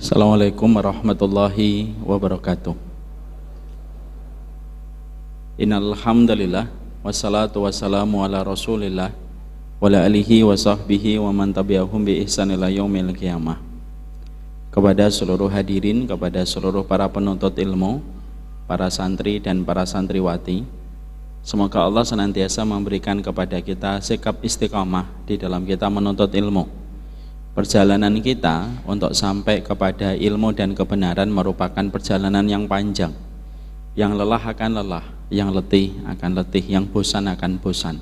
Assalamualaikum warahmatullahi wabarakatuh. Innal hamdalillah wassalatu wassalamu ala Rasulillah wa ala alihi wa sahbihi wa man tabi'ahum bi ihsan ila yaumil qiyamah. Kepada seluruh hadirin, kepada seluruh para penuntut ilmu, para santri dan para santriwati, semoga Allah senantiasa memberikan kepada kita sikap istiqamah di dalam kita menuntut ilmu. Perjalanan kita untuk sampai kepada ilmu dan kebenaran merupakan perjalanan yang panjang. Yang lelah akan lelah, yang letih akan letih, yang bosan akan bosan.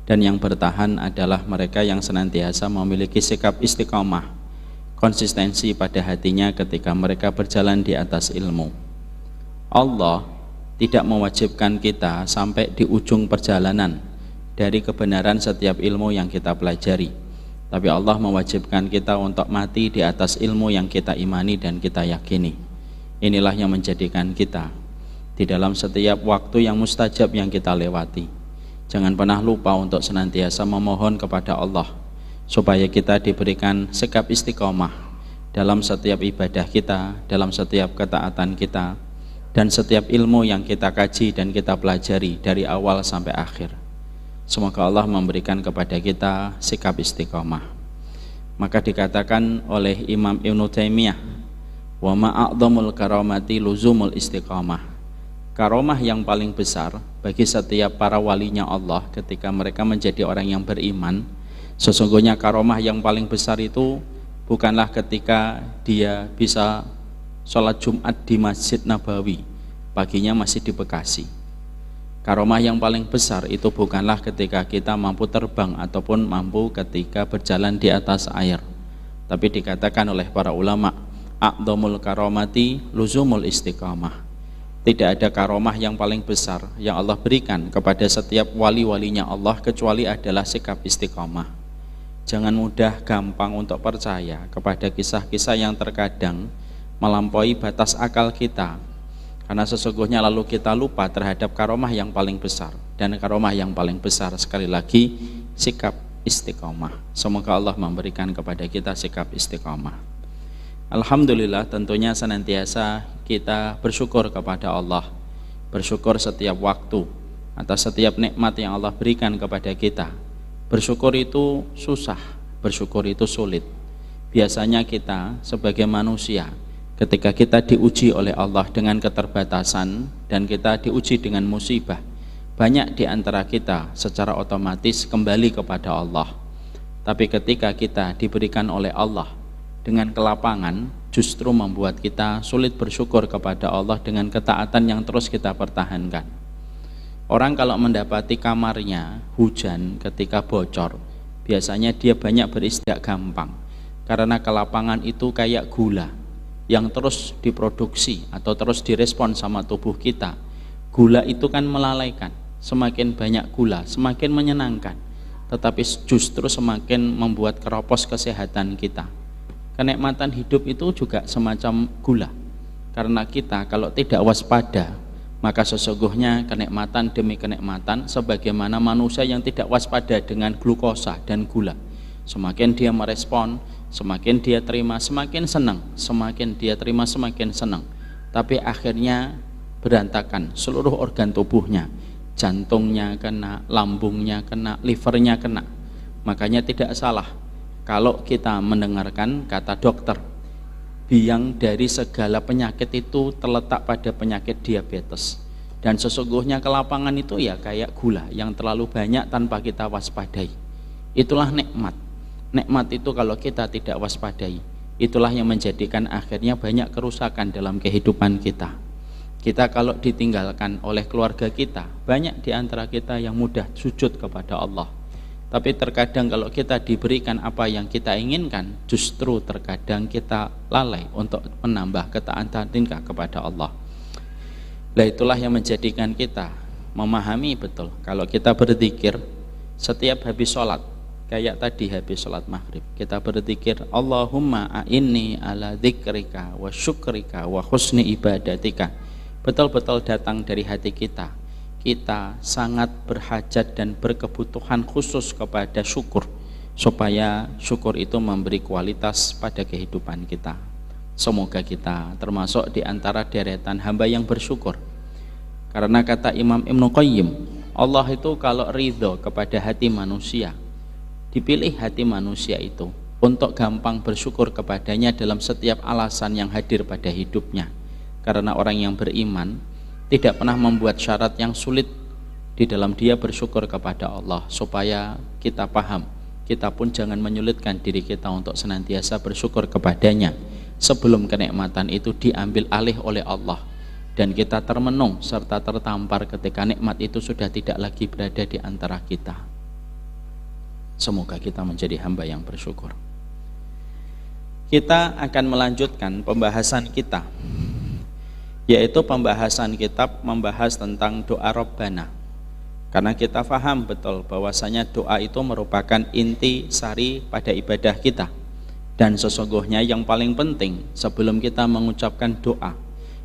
Dan yang bertahan adalah mereka yang senantiasa memiliki sikap istiqamah, konsistensi pada hatinya ketika mereka berjalan di atas ilmu. Allah tidak mewajibkan kita sampai di ujung perjalanan dari kebenaran setiap ilmu yang kita pelajari. Tapi Allah mewajibkan kita untuk mati di atas ilmu yang kita imani dan kita yakini. Inilah yang menjadikan kita di dalam setiap waktu yang mustajab yang kita lewati, jangan pernah lupa untuk senantiasa memohon kepada Allah supaya kita diberikan sikap istiqomah dalam setiap ibadah kita, dalam setiap ketaatan kita, dan setiap ilmu yang kita kaji dan kita pelajari dari awal sampai akhir. Semoga Allah memberikan kepada kita sikap istiqomah. Maka dikatakan oleh Imam Ibnu Taimiyah, wa ma'adzamul karamati luzumul istiqomah. Karomah yang paling besar bagi setiap para walinya Allah ketika mereka menjadi orang yang beriman, sesungguhnya karomah yang paling besar itu bukanlah ketika dia bisa sholat Jumat di Masjid Nabawi, paginya masih di Bekasi. Karomah yang paling besar itu bukanlah ketika kita mampu terbang ataupun mampu ketika berjalan di atas air. Tapi dikatakan oleh para ulama, a'dhamul karomati luzumul istiqamah. Tidak ada karomah yang paling besar yang Allah berikan kepada setiap wali-walinya Allah kecuali adalah sikap istiqamah. Jangan mudah gampang untuk percaya kepada kisah-kisah yang terkadang melampaui batas akal kita, karena sesungguhnya lalu kita lupa terhadap karomah yang paling besar. Dan karomah yang paling besar sekali lagi sikap istiqomah. Semoga Allah memberikan kepada kita sikap istiqomah. Alhamdulillah, tentunya senantiasa kita bersyukur kepada Allah. Bersyukur setiap waktu atas setiap nikmat yang Allah berikan kepada kita. Bersyukur itu susah, bersyukur itu sulit. Biasanya kita sebagai manusia, ketika kita diuji oleh Allah dengan keterbatasan dan kita diuji dengan musibah, banyak di antara kita secara otomatis kembali kepada Allah. Tapi ketika kita diberikan oleh Allah dengan kelapangan, justru membuat kita sulit bersyukur kepada Allah dengan ketaatan yang terus kita pertahankan. Orang kalau mendapati kamarnya hujan ketika bocor, biasanya dia banyak beristighfar gampang, karena kelapangan itu kayak gula yang terus diproduksi atau terus direspon sama tubuh kita. Gula itu kan melalaikan, semakin banyak gula semakin menyenangkan, tetapi justru semakin membuat keropos kesehatan kita. Kenikmatan hidup itu juga semacam gula, karena kita kalau tidak waspada, maka sesungguhnya kenikmatan demi kenikmatan, sebagaimana manusia yang tidak waspada dengan glukosa dan gula, semakin dia merespon, semakin dia terima, semakin senang, semakin dia terima, semakin senang. Tapi akhirnya berantakan seluruh organ tubuhnya, jantungnya kena, lambungnya kena, livernya kena. Makanya tidak salah kalau kita mendengarkan kata dokter, biang dari segala penyakit itu terletak pada penyakit diabetes. Dan sesungguhnya kelapangan itu ya kayak gula yang terlalu banyak tanpa kita waspadai. Itulah nikmat. Nikmat itu kalau kita tidak waspadai, itulah yang menjadikan akhirnya banyak kerusakan dalam kehidupan kita. Kita kalau ditinggalkan oleh keluarga kita, banyak di antara kita yang mudah sujud kepada Allah. Tapi terkadang kalau kita diberikan apa yang kita inginkan, justru terkadang kita lalai untuk menambah ketaatan kita kepada Allah. Nah, itulah yang menjadikan kita memahami betul kalau kita berzikir setiap habis sholat. Kayak tadi habis sholat maghrib kita berzikir, Allahumma a'inni ala dzikrika wa syukrika wa husni ibadatika. Betul-betul datang dari hati kita. Kita sangat berhajat dan berkebutuhan khusus kepada syukur, supaya syukur itu memberi kualitas pada kehidupan kita. Semoga kita termasuk di antara deretan hamba yang bersyukur. Karena kata Imam Ibnu Qayyim, Allah itu kalau ridho kepada hati manusia, dipilih hati manusia itu untuk gampang bersyukur kepadanya dalam setiap alasan yang hadir pada hidupnya. Karena orang yang beriman tidak pernah membuat syarat yang sulit di dalam dia bersyukur kepada Allah. Supaya kita paham, kita pun jangan menyulitkan diri kita untuk senantiasa bersyukur kepadanya sebelum kenikmatan itu diambil alih oleh Allah dan kita termenung serta tertampar ketika nikmat itu sudah tidak lagi berada di antara kita. Semoga kita menjadi hamba yang bersyukur. Kita akan melanjutkan pembahasan kita, yaitu pembahasan kitab membahas tentang doa Rabbana. Karena kita faham betul bahwasanya doa itu merupakan inti sari pada ibadah kita. Dan sesungguhnya yang paling penting sebelum kita mengucapkan doa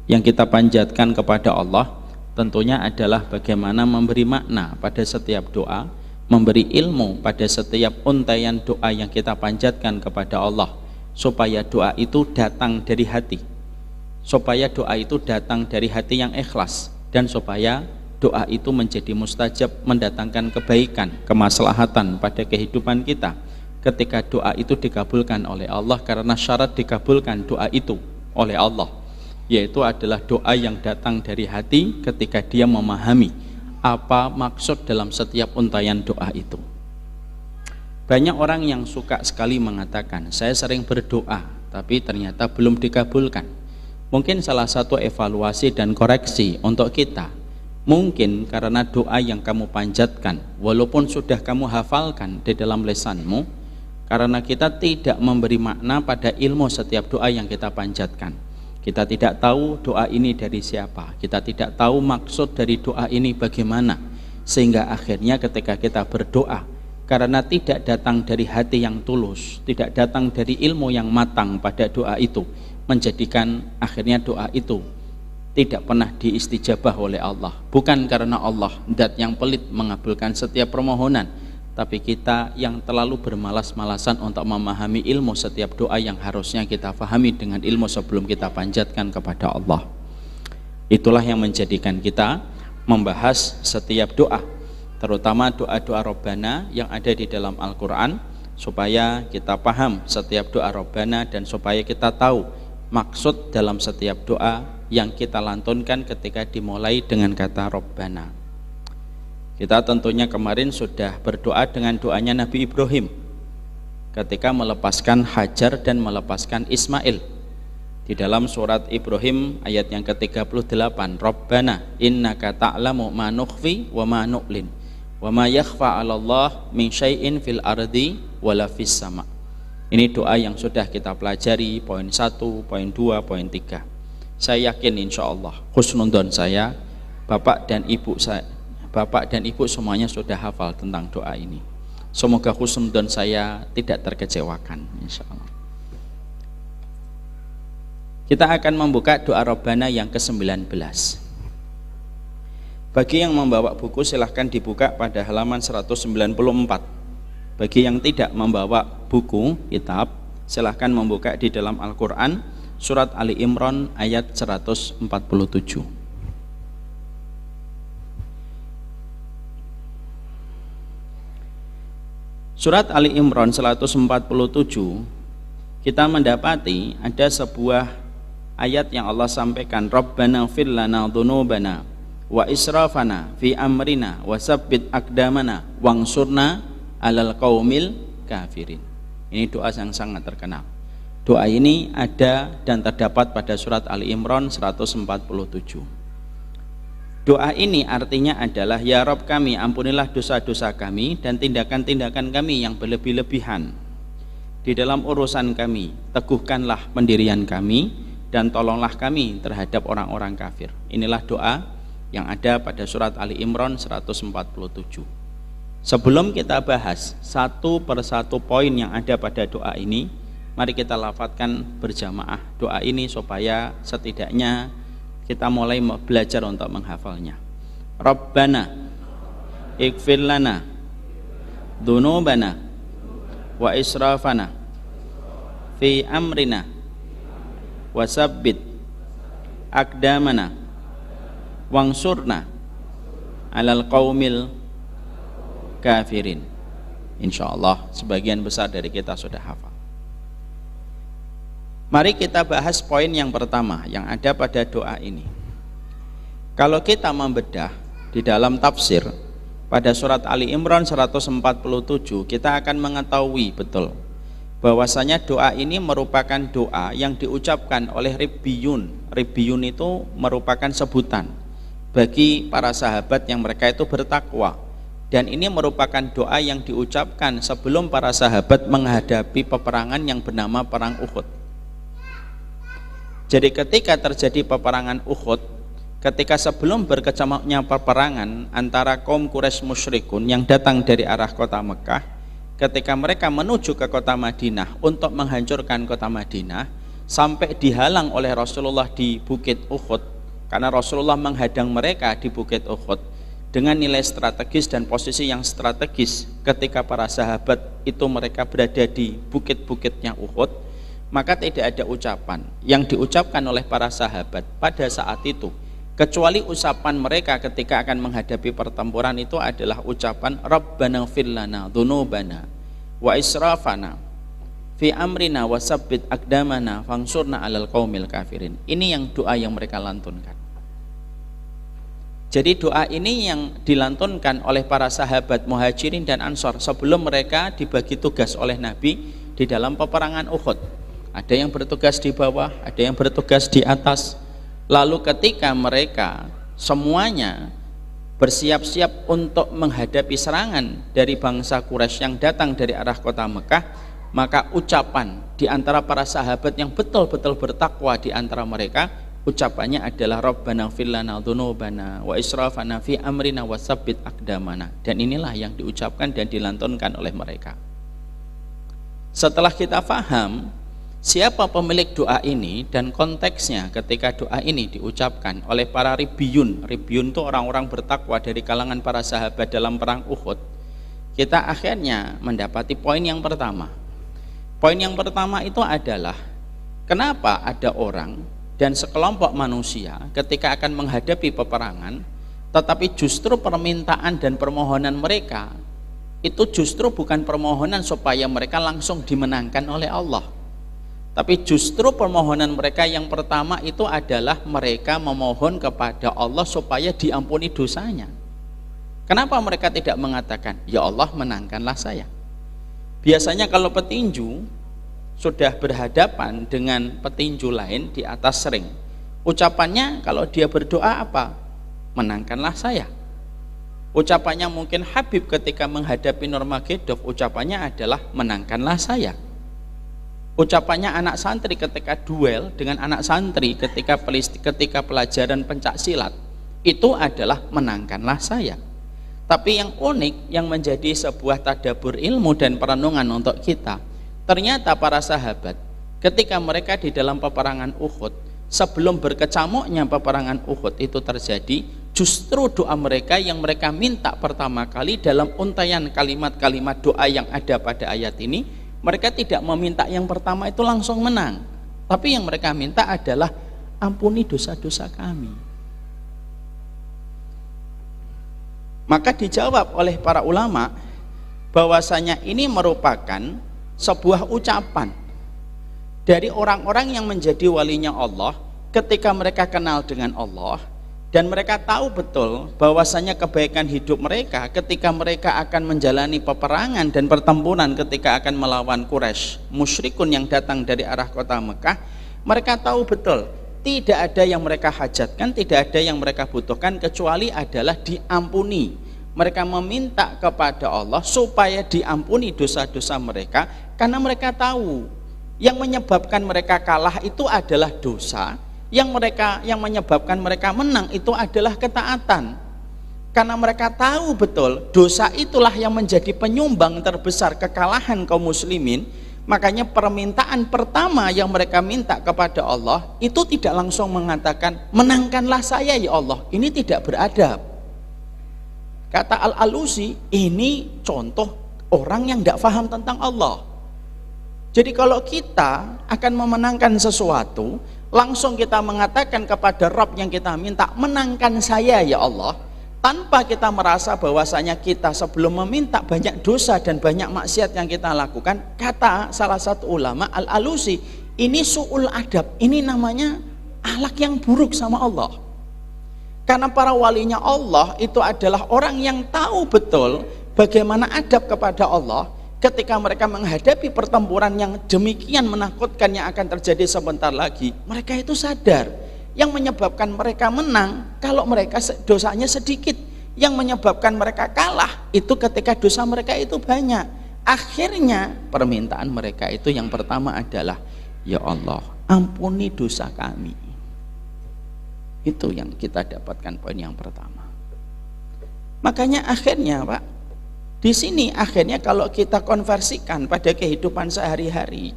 yang kita panjatkan kepada Allah, tentunya adalah bagaimana memberi makna pada setiap doa, memberi ilmu pada setiap untaian doa yang kita panjatkan kepada Allah, supaya doa itu datang dari hati, supaya doa itu datang dari hati yang ikhlas, dan supaya doa itu menjadi mustajab, mendatangkan kebaikan, kemaslahatan pada kehidupan kita ketika doa itu dikabulkan oleh Allah. Karena syarat dikabulkan doa itu oleh Allah yaitu adalah doa yang datang dari hati ketika dia memahami apa maksud dalam setiap untaian doa itu. Banyak orang yang suka sekali mengatakan, saya sering berdoa tapi ternyata belum dikabulkan. Mungkin salah satu evaluasi dan koreksi untuk kita, mungkin karena doa yang kamu panjatkan walaupun sudah kamu hafalkan di dalam lisanmu, karena kita tidak memberi makna pada ilmu setiap doa yang kita panjatkan. Kita tidak tahu doa ini dari siapa, kita tidak tahu maksud dari doa ini bagaimana, sehingga akhirnya ketika kita berdoa karena tidak datang dari hati yang tulus, tidak datang dari ilmu yang matang pada doa itu, menjadikan akhirnya doa itu tidak pernah diistijabah oleh Allah. Bukan karena Allah zat yang pelit mengabulkan setiap permohonan, tapi kita yang terlalu bermalas-malasan untuk memahami ilmu setiap doa yang harusnya kita pahami dengan ilmu sebelum kita panjatkan kepada Allah. Itulah yang menjadikan kita membahas setiap doa, terutama doa-doa Rabbana yang ada di dalam Al-Quran, supaya kita paham setiap doa Rabbana dan supaya kita tahu maksud dalam setiap doa yang kita lantunkan ketika dimulai dengan kata Rabbana. Kita tentunya kemarin sudah berdoa dengan doanya Nabi Ibrahim ketika melepaskan Hajar dan melepaskan Ismail. Di dalam surat Ibrahim ayat yang ke-38, Rabbana innaka ta'lamu ma nukhfi wa ma nu'lin wa ma yakhfa 'alallah min syai'in fil ardi wala fis sama. Ini doa yang sudah kita pelajari, poin 1, poin 2, poin 3. Saya yakin insyaallah husnudon saya, Bapak dan Ibu semuanya sudah hafal tentang doa ini. Semoga husnudon saya tidak terkecewakan insyaallah. Kita akan membuka doa Rabbana yang ke-19. Bagi yang membawa buku silahkan dibuka pada halaman 194. Bagi yang tidak membawa buku kitab, silahkan membuka di dalam Al-Quran surat Ali Imran ayat 147. Surat Ali Imran 147, kita mendapati ada sebuah ayat yang Allah sampaikan, Rabbana fir lana dhunubana wa israfana fi amrina wa sabbit aqdamana wangsurna alal qaumil kafirin. Ini doa yang sangat terkenal. Doa ini ada dan terdapat pada surat Ali Imran 147. Doa ini artinya adalah, ya Rabb kami, ampunilah dosa-dosa kami dan tindakan-tindakan kami yang berlebih-lebihan di dalam urusan kami, teguhkanlah pendirian kami dan tolonglah kami terhadap orang-orang kafir. Inilah doa yang ada pada surat Ali Imran 147. Sebelum kita bahas satu persatu poin yang ada pada doa ini, mari kita lafadzkan berjamaah doa ini supaya setidaknya kita mulai belajar untuk menghafalnya. Rabbana ighfir lana dzunubana wa israfana fi amrina wasabbit aqdamana wangsurna alal qaumil kafirin. Insyaallah sebagian besar dari kita sudah hafal. Mari kita bahas poin yang pertama yang ada pada doa ini. Kalau kita membedah di dalam tafsir pada surat Ali Imran 147, kita akan mengetahui betul bahwasanya doa ini merupakan doa yang diucapkan oleh Ribbiyun. Ribbiyun itu merupakan sebutan bagi para sahabat yang mereka itu bertakwa, dan ini merupakan doa yang diucapkan sebelum para sahabat menghadapi peperangan yang bernama perang Uhud. Jadi ketika terjadi peperangan Uhud, ketika sebelum berkecamuknya peperangan antara kaum Quraisy musyrikun yang datang dari arah kota Mekah, ketika mereka menuju ke kota Madinah untuk menghancurkan kota Madinah, sampai dihalang oleh Rasulullah di Bukit Uhud, karena Rasulullah menghadang mereka di Bukit Uhud dengan nilai strategis dan posisi yang strategis. Ketika para sahabat itu mereka berada di bukit-bukitnya Uhud, maka tidak ada ucapan yang diucapkan oleh para sahabat pada saat itu, kecuali ucapan mereka ketika akan menghadapi pertempuran itu adalah ucapan Rabbana ighfir lana dzunubana wa israfana fi amrina wasabbit aqdamana fansurna alal qaumil kafirin. Ini yang doa yang mereka lantunkan. Jadi doa ini yang dilantunkan oleh para sahabat Muhajirin dan Ansor sebelum mereka dibagi tugas oleh Nabi di dalam peperangan Uhud. Ada yang bertugas di bawah, ada yang bertugas di atas. Lalu ketika mereka semuanya bersiap-siap untuk menghadapi serangan dari bangsa Quraisy yang datang dari arah kota Mekah, maka ucapan di antara para sahabat yang betul-betul bertakwa di antara mereka, ucapannya adalah Rabbana ighfir lana dzunubana wa israfana fi amrina wasabbit aqdamana. Dan inilah yang diucapkan dan dilantunkan oleh mereka. Setelah kita faham siapa pemilik doa ini dan konteksnya ketika doa ini diucapkan oleh para Ribbiyun. Ribbiyun itu orang-orang bertakwa dari kalangan para sahabat dalam perang Uhud, kita akhirnya mendapati poin yang pertama. Poin yang pertama itu adalah kenapa ada orang dan sekelompok manusia ketika akan menghadapi peperangan, tetapi justru permintaan dan permohonan mereka itu justru bukan permohonan supaya mereka langsung dimenangkan oleh Allah, tapi justru permohonan mereka yang pertama itu adalah mereka memohon kepada Allah supaya diampuni dosanya. Kenapa mereka tidak mengatakan, ya Allah menangkanlah saya? Biasanya kalau petinju sudah berhadapan dengan petinju lain di atas ring, ucapannya kalau dia berdoa apa? Menangkanlah saya. Ucapannya mungkin Habib ketika menghadapi Nurmagomedov, ucapannya adalah menangkanlah saya. Ucapannya anak santri ketika duel dengan anak santri ketika pelajaran pencak silat, itu adalah menangkanlah saya. Tapi yang unik, yang menjadi sebuah tadabbur ilmu dan perenungan untuk kita, ternyata para sahabat ketika mereka di dalam peperangan Uhud, sebelum berkecamuknya peperangan Uhud itu terjadi, justru doa mereka yang mereka minta pertama kali dalam untaian kalimat-kalimat doa yang ada pada ayat ini, mereka tidak meminta yang pertama itu langsung menang, tapi yang mereka minta adalah ampuni dosa-dosa kami. Maka dijawab oleh para ulama bahwasanya ini merupakan sebuah ucapan dari orang-orang yang menjadi walinya Allah ketika mereka kenal dengan Allah, dan mereka tahu betul bahwasanya kebaikan hidup mereka ketika mereka akan menjalani peperangan dan pertempuran ketika akan melawan Quraisy musyrikun yang datang dari arah kota Mekah. Mereka tahu betul tidak ada yang mereka hajatkan, tidak ada yang mereka butuhkan kecuali adalah diampuni. Mereka meminta kepada Allah supaya diampuni dosa-dosa mereka, karena mereka tahu yang menyebabkan mereka kalah itu adalah dosa, yang menyebabkan mereka menang itu adalah ketaatan. Karena mereka tahu betul dosa itulah yang menjadi penyumbang terbesar kekalahan kaum muslimin, makanya permintaan pertama yang mereka minta kepada Allah itu tidak langsung mengatakan menangkanlah saya ya Allah. Ini tidak beradab. Kata Al-Alusi, ini contoh orang yang tidak paham tentang Allah. Jadi kalau kita akan memenangkan sesuatu, langsung kita mengatakan kepada Rabb yang kita minta, menangkan saya ya Allah, tanpa kita merasa bahwasanya kita sebelum meminta banyak dosa dan banyak maksiat yang kita lakukan. Kata salah satu ulama, Al-Alusi, ini su'ul adab, ini namanya akhlak yang buruk sama Allah. Karena para walinya Allah itu adalah orang yang tahu betul bagaimana adab kepada Allah. Ketika mereka menghadapi pertempuran yang demikian menakutkan yang akan terjadi sebentar lagi, mereka itu sadar yang menyebabkan mereka menang kalau mereka dosanya sedikit, yang menyebabkan mereka kalah itu ketika dosa mereka itu banyak. Akhirnya permintaan mereka itu yang pertama adalah, ya Allah, ampuni dosa kami. Itu yang kita dapatkan poin yang pertama. Makanya akhirnya Pak, di sini akhirnya kalau kita konversikan pada kehidupan sehari-hari,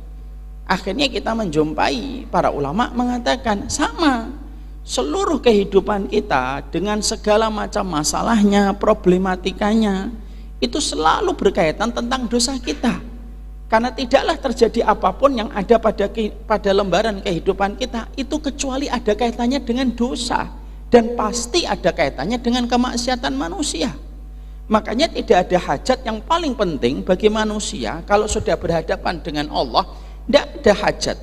akhirnya kita menjumpai para ulama mengatakan sama, seluruh kehidupan kita dengan segala macam masalahnya, problematikanya, itu selalu berkaitan tentang dosa kita. Karena tidaklah terjadi apapun yang ada pada lembaran kehidupan kita itu kecuali ada kaitannya dengan dosa, dan pasti ada kaitannya dengan kemaksiatan manusia. Makanya tidak ada hajat yang paling penting bagi manusia kalau sudah berhadapan dengan Allah. Tidak ada hajat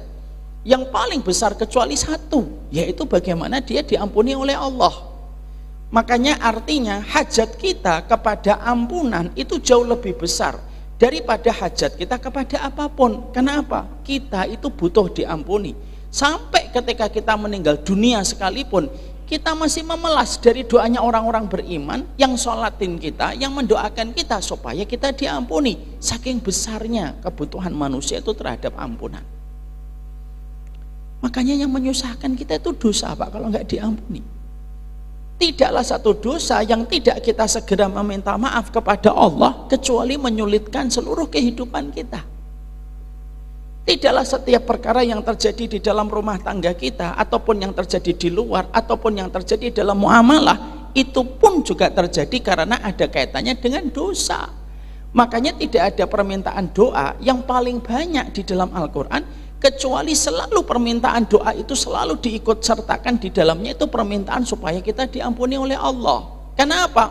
yang paling besar kecuali satu, yaitu bagaimana dia diampuni oleh Allah. Makanya artinya hajat kita kepada ampunan itu jauh lebih besar daripada hajat kita kepada apapun. Kenapa? Kita itu butuh diampuni. Sampai ketika kita meninggal dunia sekalipun, kita masih memelas dari doanya orang-orang beriman yang sholatin kita, yang mendoakan kita supaya kita diampuni. Saking besarnya kebutuhan manusia itu terhadap ampunan. Makanya yang menyusahkan kita itu dosa Pak, kalau nggak diampuni. Tidaklah satu dosa yang tidak kita segera meminta maaf kepada Allah kecuali menyulitkan seluruh kehidupan kita. Tidaklah setiap perkara yang terjadi di dalam rumah tangga kita, ataupun yang terjadi di luar, ataupun yang terjadi dalam muamalah, itu pun juga terjadi karena ada kaitannya dengan dosa. Makanya tidak ada permintaan doa yang paling banyak di dalam Al-Quran, kecuali selalu permintaan doa itu selalu diikut sertakan di dalamnya itu permintaan supaya kita diampuni oleh Allah. Kenapa?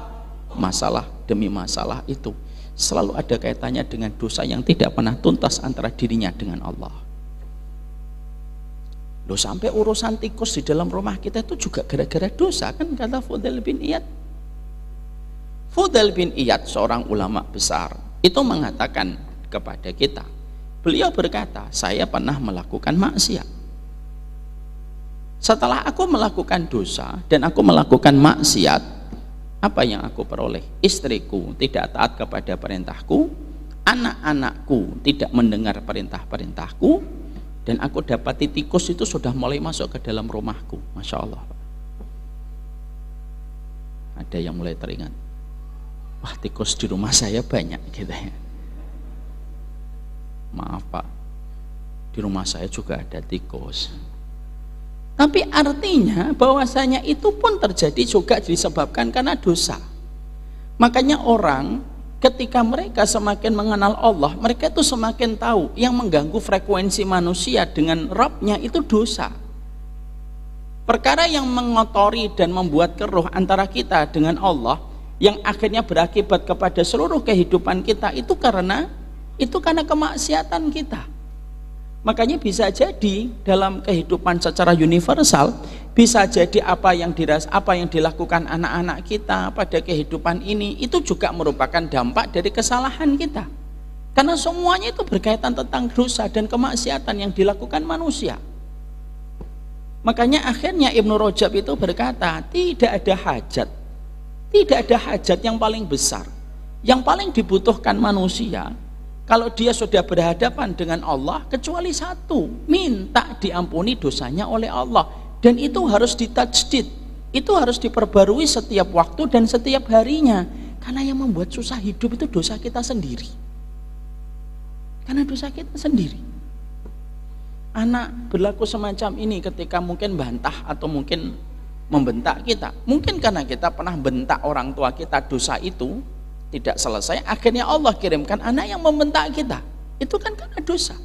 Masalah demi masalah itu selalu ada kaitannya dengan dosa yang tidak pernah tuntas antara dirinya dengan Allah. Loh, sampai urusan tikus di dalam rumah kita itu juga gara-gara dosa, kan kata Fudail bin Iyad. Fudail bin Iyad, seorang ulama besar, itu mengatakan kepada kita, beliau berkata, saya pernah melakukan maksiat. Setelah aku melakukan dosa dan aku melakukan maksiat, apa yang aku peroleh? Istriku tidak taat kepada perintahku, anak-anakku tidak mendengar perintah-perintahku, dan aku dapati tikus itu sudah mulai masuk ke dalam rumahku. Masya Allah. Ada yang mulai teringat, wah, tikus di rumah saya banyak gitu ya. Maaf Pak, di rumah saya juga ada tikus. Tapi artinya bahwasanya itu pun terjadi juga disebabkan karena dosa. Makanya orang ketika mereka semakin mengenal Allah, mereka itu semakin tahu yang mengganggu frekuensi manusia dengan Rabbnya itu dosa. Perkara yang mengotori dan membuat keruh antara kita dengan Allah, yang akhirnya berakibat kepada seluruh kehidupan kita, itu karena kemaksiatan kita. Makanya bisa jadi dalam kehidupan secara universal, bisa jadi apa yang dilakukan anak-anak kita pada kehidupan ini itu juga merupakan dampak dari kesalahan kita. Karena semuanya itu berkaitan tentang dosa dan kemaksiatan yang dilakukan manusia. Makanya akhirnya Ibnu Rajab itu berkata, tidak ada hajat yang paling besar, yang paling dibutuhkan manusia kalau dia sudah berhadapan dengan Allah, kecuali satu, minta diampuni dosanya oleh Allah. Dan itu harus ditajdid, itu harus diperbarui setiap waktu dan setiap harinya. Karena yang membuat susah hidup itu dosa kita sendiri. Karena dosa kita sendiri. Anak berlaku semacam ini ketika mungkin bantah atau mungkin membentak kita. Mungkin karena kita pernah bentak orang tua kita, dosa itu tidak selesai, akhirnya Allah kirimkan anak yang membentak kita. Itu kan karena dosa.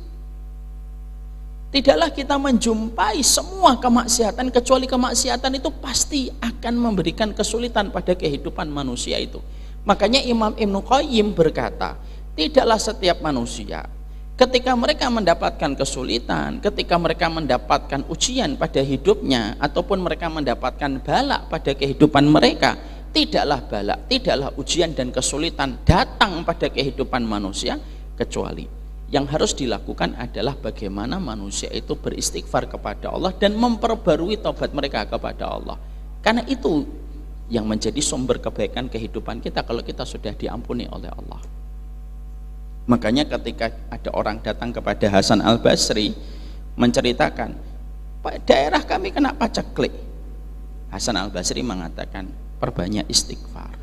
Tidaklah kita menjumpai semua kemaksiatan, kecuali kemaksiatan itu pasti akan memberikan kesulitan pada kehidupan manusia itu. Makanya Imam Ibnu Qayyim berkata, tidaklah setiap manusia ketika mereka mendapatkan kesulitan, ketika mereka mendapatkan ujian pada hidupnya, ataupun mereka mendapatkan balak pada kehidupan mereka, tidaklah balak, tidaklah ujian dan kesulitan datang pada kehidupan manusia, kecuali yang harus dilakukan adalah bagaimana manusia itu beristighfar kepada Allah dan memperbarui taubat mereka kepada Allah. Karena itu yang menjadi sumber kebaikan kehidupan kita kalau kita sudah diampuni oleh Allah. Makanya ketika ada orang datang kepada Hasan Al-Basri menceritakan, Pak, daerah kami kena paceklik. Hasan Al-Basri mengatakan, perbanyak istighfar.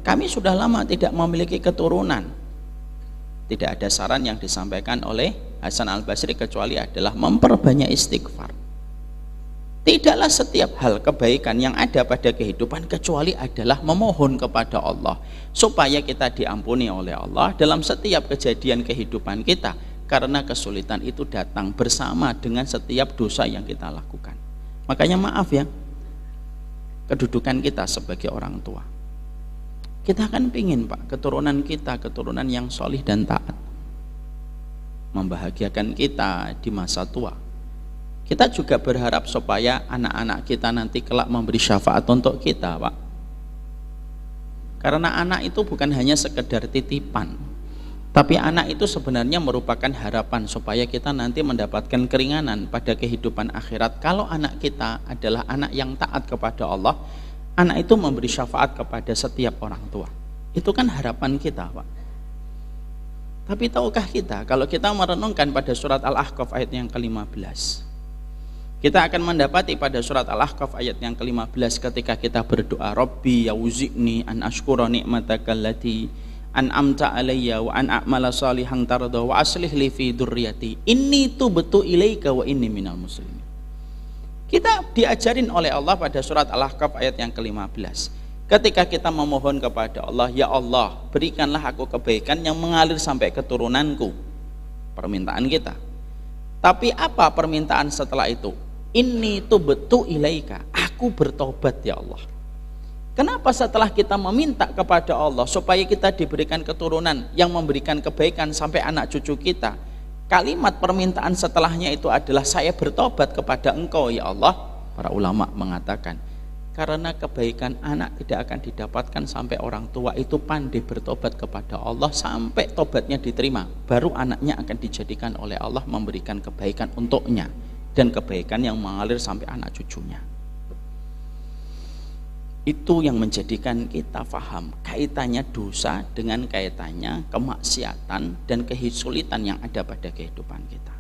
Kami sudah lama tidak memiliki keturunan. Tidak ada saran yang disampaikan oleh Hasan Al-Basri kecuali adalah memperbanyak istighfar. Tidaklah setiap hal kebaikan yang ada pada kehidupan kecuali adalah memohon kepada Allah supaya kita diampuni oleh Allah dalam setiap kejadian kehidupan kita, karena kesulitan itu datang bersama dengan setiap dosa yang kita lakukan. Makanya maaf ya, kedudukan kita sebagai orang tua, kita akan pingin Pak, keturunan kita keturunan yang solih dan taat, membahagiakan kita di masa tua. Kita juga berharap supaya anak-anak kita nanti kelak memberi syafaat untuk kita Pak. Karena anak itu bukan hanya sekedar titipan, tapi anak itu sebenarnya merupakan harapan supaya kita nanti mendapatkan keringanan pada kehidupan akhirat. Kalau anak kita adalah anak yang taat kepada Allah, anak itu memberi syafaat kepada setiap orang tua. Itu kan harapan kita Pak. Tapi tahukah kita, kalau kita merenungkan pada surat Al-Ahqaf ayat yang ke-15, kita akan mendapati pada surat Al-Ahqaf ayat yang ke-15 ketika kita berdoa, Rabbi yauzi'ni an ashkura ni'mataka allati an'amta alayya wa an a'mala salihan tarda wa aslih li fi dzurriyyati inni tubtu ilaika wa inni minal muslimin. Kita diajarin oleh Allah pada surat Al-Ahqaf ayat yang ke-15. Ketika kita memohon kepada Allah, ya Allah, berikanlah aku kebaikan yang mengalir sampai keturunanku. Permintaan kita. Tapi apa permintaan setelah itu? Inni tubtu ilaika. Aku bertobat ya Allah. Kenapa setelah kita meminta kepada Allah supaya kita diberikan keturunan yang memberikan kebaikan sampai anak cucu kita, kalimat permintaan setelahnya itu adalah saya bertobat kepada Engkau ya Allah? Para ulama mengatakan, karena kebaikan anak tidak akan didapatkan sampai orang tua itu pandai bertobat kepada Allah sampai tobatnya diterima, baru anaknya akan dijadikan oleh Allah memberikan kebaikan untuknya dan kebaikan yang mengalir sampai anak cucunya. Itu yang menjadikan kita faham kaitannya dosa dengan kaitannya kemaksiatan dan kesulitan yang ada pada kehidupan kita.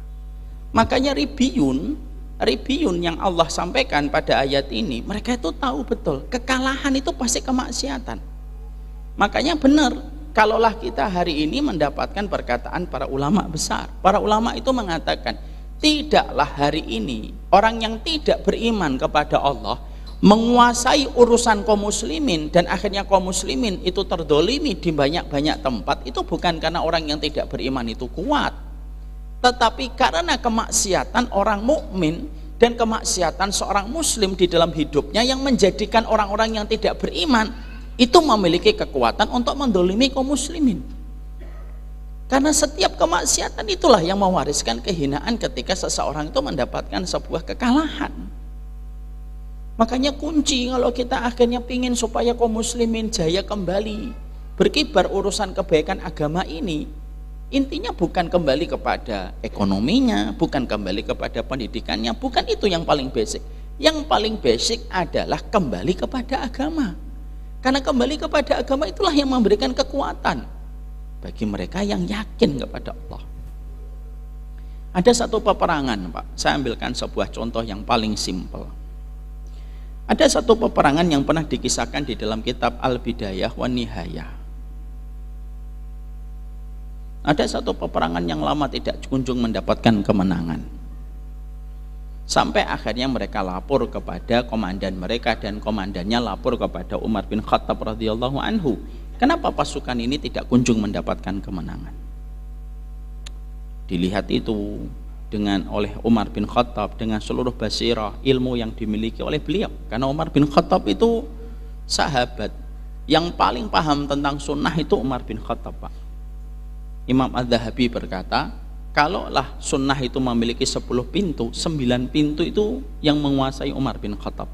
Makanya ribiyun yang Allah sampaikan pada ayat ini, mereka itu tahu betul kekalahan itu pasti kemaksiatan. Makanya benar, kalaulah kita hari ini mendapatkan perkataan para ulama besar. Para ulama itu mengatakan, tidaklah hari ini orang yang tidak beriman kepada Allah menguasai urusan kaum muslimin dan akhirnya kaum muslimin itu terdolimi di banyak-banyak tempat, itu bukan karena orang yang tidak beriman itu kuat, tetapi karena kemaksiatan orang mukmin dan kemaksiatan seorang muslim di dalam hidupnya yang menjadikan orang-orang yang tidak beriman itu memiliki kekuatan untuk mendolimi kaum muslimin. Karena setiap kemaksiatan itulah yang mewariskan kehinaan ketika seseorang itu mendapatkan sebuah kekalahan. Makanya kunci kalau kita akhirnya pingin supaya kaum muslimin jaya kembali berkibar urusan kebaikan agama ini, intinya bukan kembali kepada ekonominya, bukan kembali kepada pendidikannya, bukan itu yang paling basic. Yang paling basic adalah kembali kepada agama. Karena kembali kepada agama itulah yang memberikan kekuatan bagi mereka yang yakin kepada Allah. Ada satu peperangan Pak, saya ambilkan sebuah contoh yang paling simpel. Ada satu peperangan yang pernah dikisahkan di dalam kitab Al-Bidayah wa Nihayah. Ada satu peperangan yang lama tidak kunjung mendapatkan kemenangan. Sampai akhirnya mereka lapor kepada komandan mereka dan komandannya lapor kepada Umar bin Khattab radhiyallahu anhu. Kenapa pasukan ini tidak kunjung mendapatkan kemenangan? Dilihat itu oleh Umar bin Khattab dengan seluruh basirah ilmu yang dimiliki oleh beliau, karena Umar bin Khattab itu sahabat yang paling paham tentang sunnah itu Umar bin Khattab, Pak. Imam Az-Zahabi berkata, kalaulah sunnah itu memiliki 10 pintu, 9 pintu itu yang menguasai Umar bin Khattab.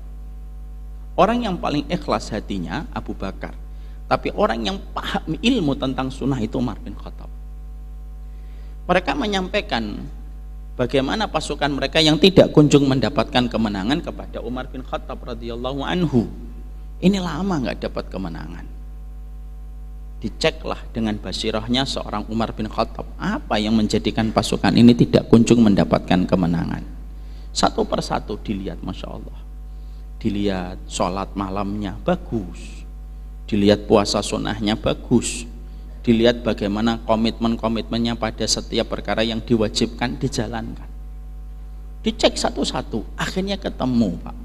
Orang yang paling ikhlas hatinya Abu Bakar, tapi orang yang paham ilmu tentang sunnah itu Umar bin Khattab. Mereka menyampaikan bagaimana pasukan mereka yang tidak kunjung mendapatkan kemenangan kepada Umar bin Khattab radhiyallahu anhu. Ini lama nggak dapat kemenangan. Diceklah dengan basirahnya seorang Umar bin Khattab, apa yang menjadikan pasukan ini tidak kunjung mendapatkan kemenangan. Satu persatu dilihat, Masya Allah. Dilihat sholat malamnya bagus, dilihat puasa sunnahnya bagus, dilihat bagaimana komitmen-komitmennya pada setiap perkara yang diwajibkan dijalankan. Dicek satu-satu, akhirnya ketemu, Pak,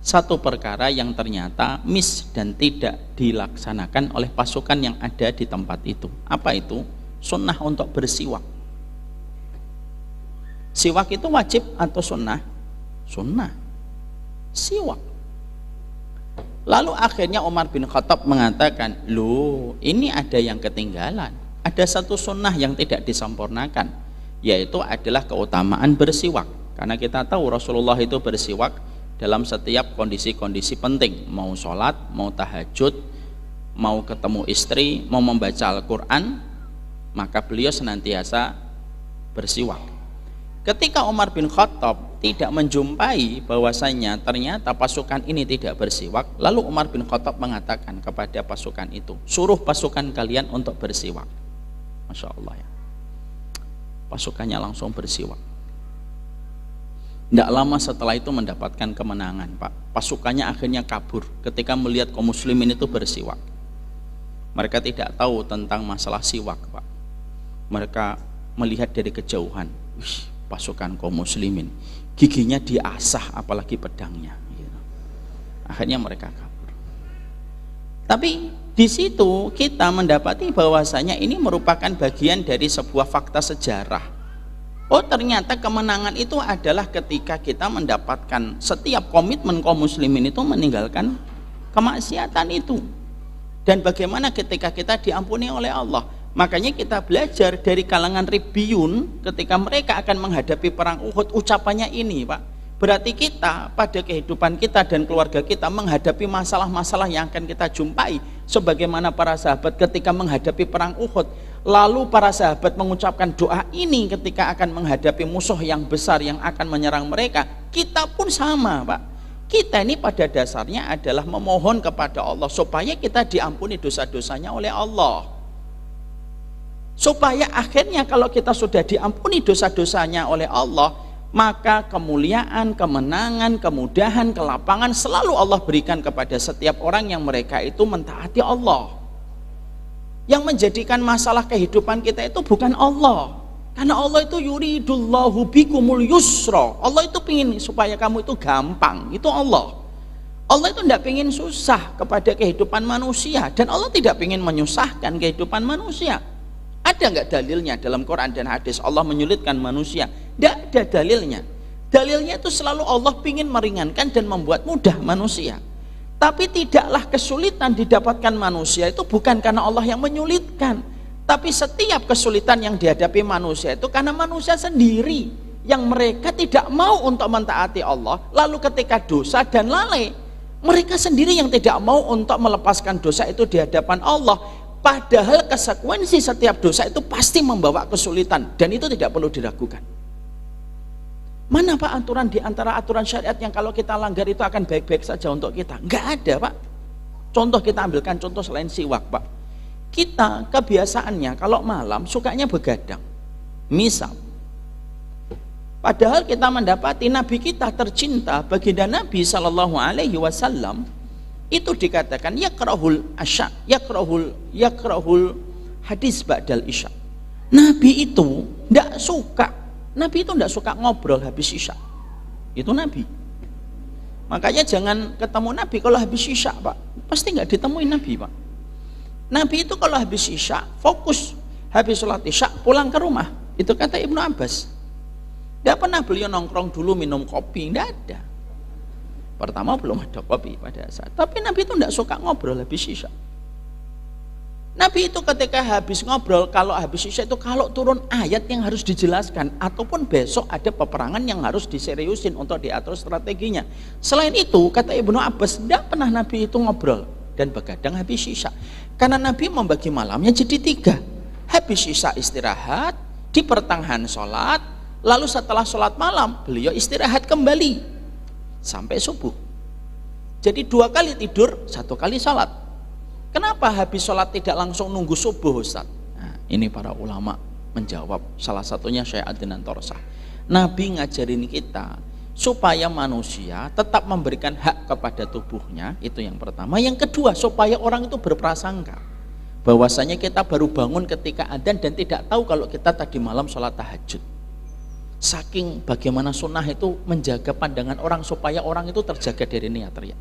satu perkara yang ternyata miss dan tidak dilaksanakan oleh pasukan yang ada di tempat itu. Apa itu? Sunnah untuk bersiwak. Siwak itu wajib atau sunnah? Sunnah. Siwak. Lalu akhirnya Umar bin Khattab mengatakan, loh, ini ada yang ketinggalan. Ada satu sunnah yang tidak disempurnakan, yaitu adalah keutamaan bersiwak. Karena kita tahu Rasulullah itu bersiwak dalam setiap kondisi-kondisi penting, mau sholat, mau tahajud, mau ketemu istri, mau membaca Al-Quran, maka beliau senantiasa bersiwak. Ketika Umar bin Khattab tidak menjumpai bahwasanya ternyata pasukan ini tidak bersiwak, lalu Umar bin Khattab mengatakan kepada pasukan itu, suruh pasukan kalian untuk bersiwak. Masya Allah ya. Pasukannya langsung bersiwak. Tidak lama setelah itu mendapatkan kemenangan, Pak. Pasukannya akhirnya kabur ketika melihat kaum muslimin itu bersiwak. Mereka tidak tahu tentang masalah siwak, Pak. Mereka melihat dari kejauhan, wih, pasukan kaum muslimin, giginya diasah apalagi pedangnya. Akhirnya mereka kabur. Tapi di situ kita mendapati bahwasanya ini merupakan bagian dari sebuah fakta sejarah. Oh, ternyata kemenangan itu adalah ketika kita mendapatkan setiap komitmen kaum muslimin itu meninggalkan kemaksiatan itu. Dan bagaimana ketika kita diampuni oleh Allah. Makanya kita belajar dari kalangan Ribiyun ketika mereka akan menghadapi perang Uhud, ucapannya ini, Pak. Berarti kita pada kehidupan kita dan keluarga kita menghadapi masalah-masalah yang akan kita jumpai sebagaimana para sahabat ketika menghadapi perang Uhud. Lalu para sahabat mengucapkan doa ini ketika akan menghadapi musuh yang besar yang akan menyerang mereka. Kita pun sama, Pak. Kita ini pada dasarnya adalah memohon kepada Allah supaya kita diampuni dosa-dosanya oleh Allah. Supaya akhirnya kalau kita sudah diampuni dosa-dosanya oleh Allah, maka kemuliaan, kemenangan, kemudahan, kelapangan selalu Allah berikan kepada setiap orang yang mereka itu mentaati Allah. Yang menjadikan masalah kehidupan kita itu bukan Allah, karena Allah itu yuridullahu bikumul yusra. Allah itu ingin supaya kamu itu gampang, itu Allah. Allah itu tidak ingin susah kepada kehidupan manusia, dan Allah tidak ingin menyusahkan kehidupan manusia. Ada nggak dalilnya dalam Quran dan hadis Allah menyulitkan manusia? Tidak ada dalilnya. Dalilnya itu selalu Allah ingin meringankan dan membuat mudah manusia. Tapi tidaklah kesulitan didapatkan manusia itu bukan karena Allah yang menyulitkan, tapi setiap kesulitan yang dihadapi manusia itu karena manusia sendiri yang mereka tidak mau untuk mentaati Allah. Lalu ketika dosa dan lalai, mereka sendiri yang tidak mau untuk melepaskan dosa itu di hadapan Allah. Padahal konsekuensi setiap dosa itu pasti membawa kesulitan, dan itu tidak perlu diragukan. Mana, Pak, aturan di antara aturan syariat yang kalau kita langgar itu akan baik-baik saja untuk kita? Enggak ada, Pak. Contoh, kita ambilkan contoh selain siwak, Pak. Kita kebiasaannya kalau malam sukanya begadang. Misal, padahal kita mendapati Nabi kita tercinta, baginda Nabi Shallallahu Alaihi Wasallam itu dikatakan yakrahul asya, yakrahul hadis ba'dal isya. Nabi itu tidak suka. Nabi itu tidak suka ngobrol habis isya. Itu Nabi. Makanya jangan ketemu Nabi kalau habis isya, Pak. Pasti nggak ditemuin Nabi, Pak. Nabi itu kalau habis isya fokus, habis sholat isya pulang ke rumah Itu kata Ibnu Abbas. Tidak pernah beliau nongkrong dulu minum kopi, tidak ada. Pertama belum ada kopi pada saat. Tapi Nabi itu tidak suka ngobrol habis isya. Nabi itu ketika habis ngobrol, kalau habis isya itu kalau turun ayat yang harus dijelaskan, ataupun besok ada peperangan yang harus diseriusin untuk diatur strateginya. Selain itu, kata Ibnu Abbas, tidak pernah Nabi itu ngobrol dan begadang habis isya. Karena Nabi membagi malamnya jadi 3. Habis isya istirahat, di pertengahan sholat, lalu setelah sholat malam beliau istirahat kembali sampai subuh. Jadi 2 kali tidur, 1 kali sholat. Kenapa habis sholat tidak langsung nunggu subuh, Ustaz? Nah, ini para ulama menjawab, salah satunya Syekh Adnan Torsah. Nabi ngajarin kita supaya manusia tetap memberikan hak kepada tubuhnya, itu yang pertama. Yang kedua, supaya orang itu berprasangka bahwasanya kita baru bangun ketika adzan dan tidak tahu kalau kita tadi malam sholat tahajud. Saking bagaimana sunnah itu menjaga pandangan orang supaya orang itu terjaga dari niat riya.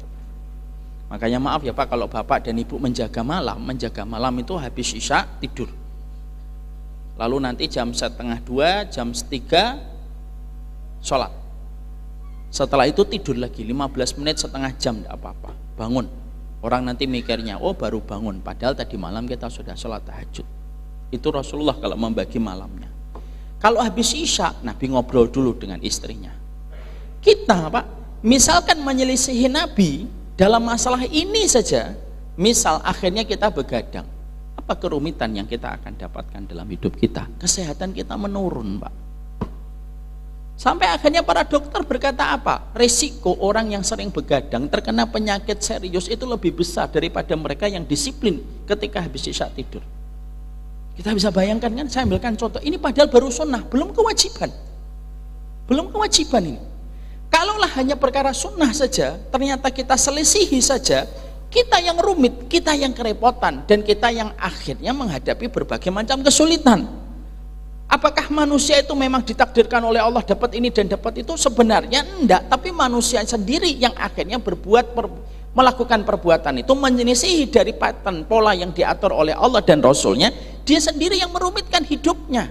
Makanya maaf ya Pak, kalau Bapak dan Ibu menjaga malam itu habis isya tidur. Lalu nanti jam 1:30, jam 3 sholat. Setelah itu tidur lagi 15 menit, setengah jam, tidak apa-apa. Bangun. Orang nanti mikirnya, oh baru bangun, padahal tadi malam kita sudah sholat tahajud. Itu Rasulullah kalau membagi malamnya. Kalau habis isya, Nabi ngobrol dulu dengan istrinya. Kita Pak, misalkan menyelisihi Nabi dalam masalah ini saja, misal akhirnya kita begadang, apa kerumitan yang kita akan dapatkan dalam hidup kita? Kesehatan kita menurun Pak. Sampai akhirnya para dokter berkata apa? Resiko orang yang sering begadang terkena penyakit serius itu lebih besar daripada mereka yang disiplin ketika habis isya tidur. Kita bisa bayangkan kan, saya ambilkan contoh, ini padahal baru sunnah, belum kewajiban. Belum kewajiban ini. Kalaulah hanya perkara sunnah saja, ternyata kita selisihi saja, kita yang rumit, kita yang kerepotan, dan kita yang akhirnya menghadapi berbagai macam kesulitan. Apakah manusia itu memang ditakdirkan oleh Allah dapat ini dan dapat itu? Sebenarnya enggak, tapi manusia sendiri yang akhirnya melakukan perbuatan itu menyelisihi dari pattern pola yang diatur oleh Allah dan Rasulnya. Dia sendiri yang merumitkan hidupnya.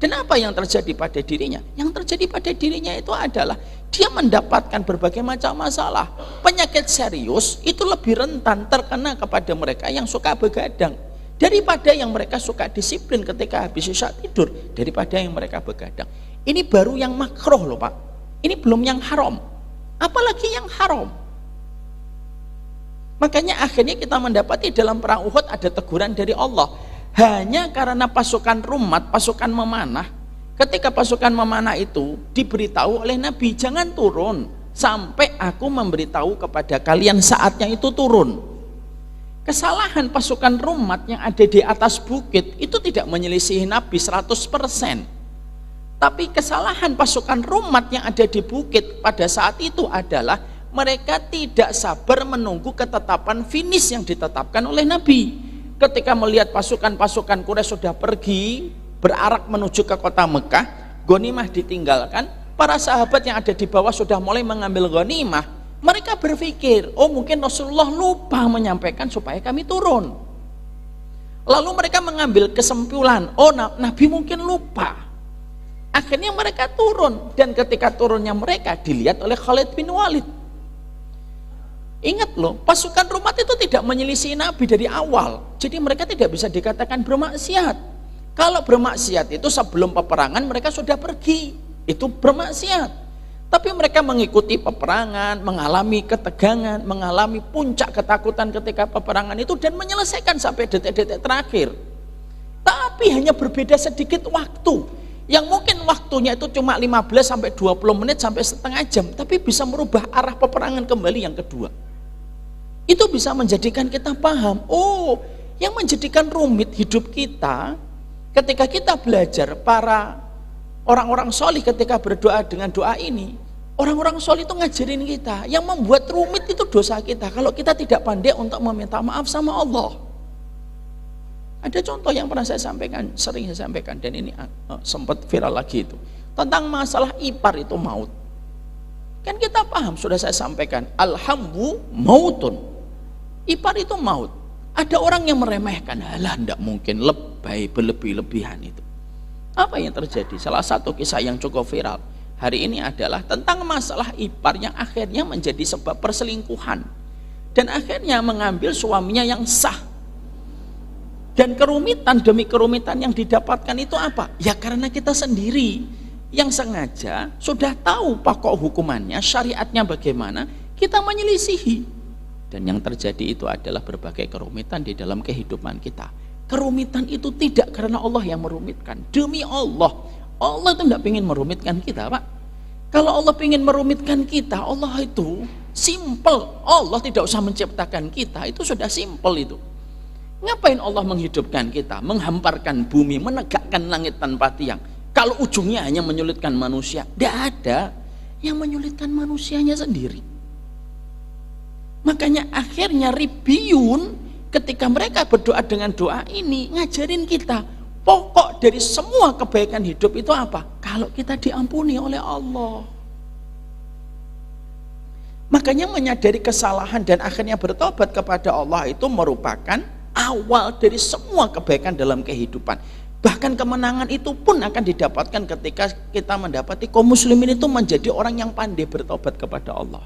Dan apa yang terjadi pada dirinya? Yang terjadi pada dirinya itu adalah dia mendapatkan berbagai macam masalah. Penyakit serius itu lebih rentan terkena kepada mereka yang suka begadang daripada yang mereka suka disiplin ketika habis isya tidur, daripada yang mereka begadang. Ini baru yang makruh loh Pak, ini belum yang haram, apalagi yang haram. Makanya akhirnya kita mendapati dalam perang Uhud ada teguran dari Allah, hanya karena pasukan rumat, pasukan memanah. Ketika pasukan memanah itu diberitahu oleh Nabi, jangan turun sampai aku memberitahu kepada kalian saatnya itu turun. Kesalahan pasukan rumat yang ada di atas bukit itu tidak menyelisihi Nabi 100%. Tapi kesalahan pasukan rumat yang ada di bukit pada saat itu adalah mereka tidak sabar menunggu ketetapan finish yang ditetapkan oleh Nabi. Ketika melihat pasukan-pasukan Quraisy sudah pergi berarak menuju ke kota Mekah, ghanimah ditinggalkan, para sahabat yang ada di bawah sudah mulai mengambil ghanimah. Mereka berpikir, oh mungkin Rasulullah lupa menyampaikan supaya kami turun. Lalu mereka mengambil kesimpulan, oh Nabi mungkin lupa. Akhirnya mereka turun, dan ketika turunnya mereka dilihat oleh Khalid bin Walid. Ingat loh, pasukan rumat itu tidak menyelisih Nabi dari awal, jadi mereka tidak bisa dikatakan bermaksiat. Kalau bermaksiat itu sebelum peperangan mereka sudah pergi, itu bermaksiat. Tapi mereka mengikuti peperangan, mengalami ketegangan, mengalami puncak ketakutan ketika peperangan itu dan menyelesaikan sampai detik-detik terakhir. Tapi hanya berbeda sedikit waktu, yang mungkin waktunya itu cuma 15 sampai 20 menit sampai setengah jam, tapi bisa merubah arah peperangan kembali yang kedua. Itu bisa menjadikan kita paham, oh yang menjadikan rumit hidup kita ketika kita belajar para orang-orang solih ketika berdoa dengan doa ini, orang-orang solih itu ngajarin kita, yang membuat rumit itu dosa kita kalau kita tidak pandai untuk meminta maaf sama Allah. Ada contoh yang pernah saya sampaikan, sering saya sampaikan, dan ini sempat viral lagi itu, tentang masalah ipar itu maut. Kan kita paham, sudah saya sampaikan, alhambu mautun, ipar itu maut. Ada orang yang meremehkan, alah tidak mungkin, lebay, berlebih-lebihan itu. Apa yang terjadi? Salah satu kisah yang cukup viral hari ini adalah tentang masalah ipar yang akhirnya menjadi sebab perselingkuhan dan akhirnya mengambil suaminya yang sah. Dan kerumitan demi kerumitan yang didapatkan itu apa? Ya karena kita sendiri yang sengaja sudah tahu pokok hukumannya, syariatnya bagaimana, kita menyelisihi. Dan yang terjadi itu adalah berbagai kerumitan di dalam kehidupan kita. Kerumitan itu tidak karena Allah yang merumitkan. Demi Allah, Allah itu tidak ingin merumitkan kita, Pak. Kalau Allah ingin merumitkan kita, Allah itu simple. Allah tidak usah menciptakan kita, itu sudah simple itu. Ngapain Allah menghidupkan kita, menghamparkan bumi, menegakkan langit tanpa tiang? Kalau ujungnya hanya menyulitkan manusia, tidak ada yang menyulitkan manusianya sendiri. Makanya akhirnya Ribiyun ketika mereka berdoa dengan doa ini ngajarin kita pokok dari semua kebaikan hidup itu apa? Kalau kita diampuni oleh Allah. Makanya menyadari kesalahan dan akhirnya bertobat kepada Allah itu merupakan awal dari semua kebaikan dalam kehidupan. Bahkan kemenangan itu pun akan didapatkan ketika kita mendapati kaum muslimin itu menjadi orang yang pandai bertobat kepada Allah.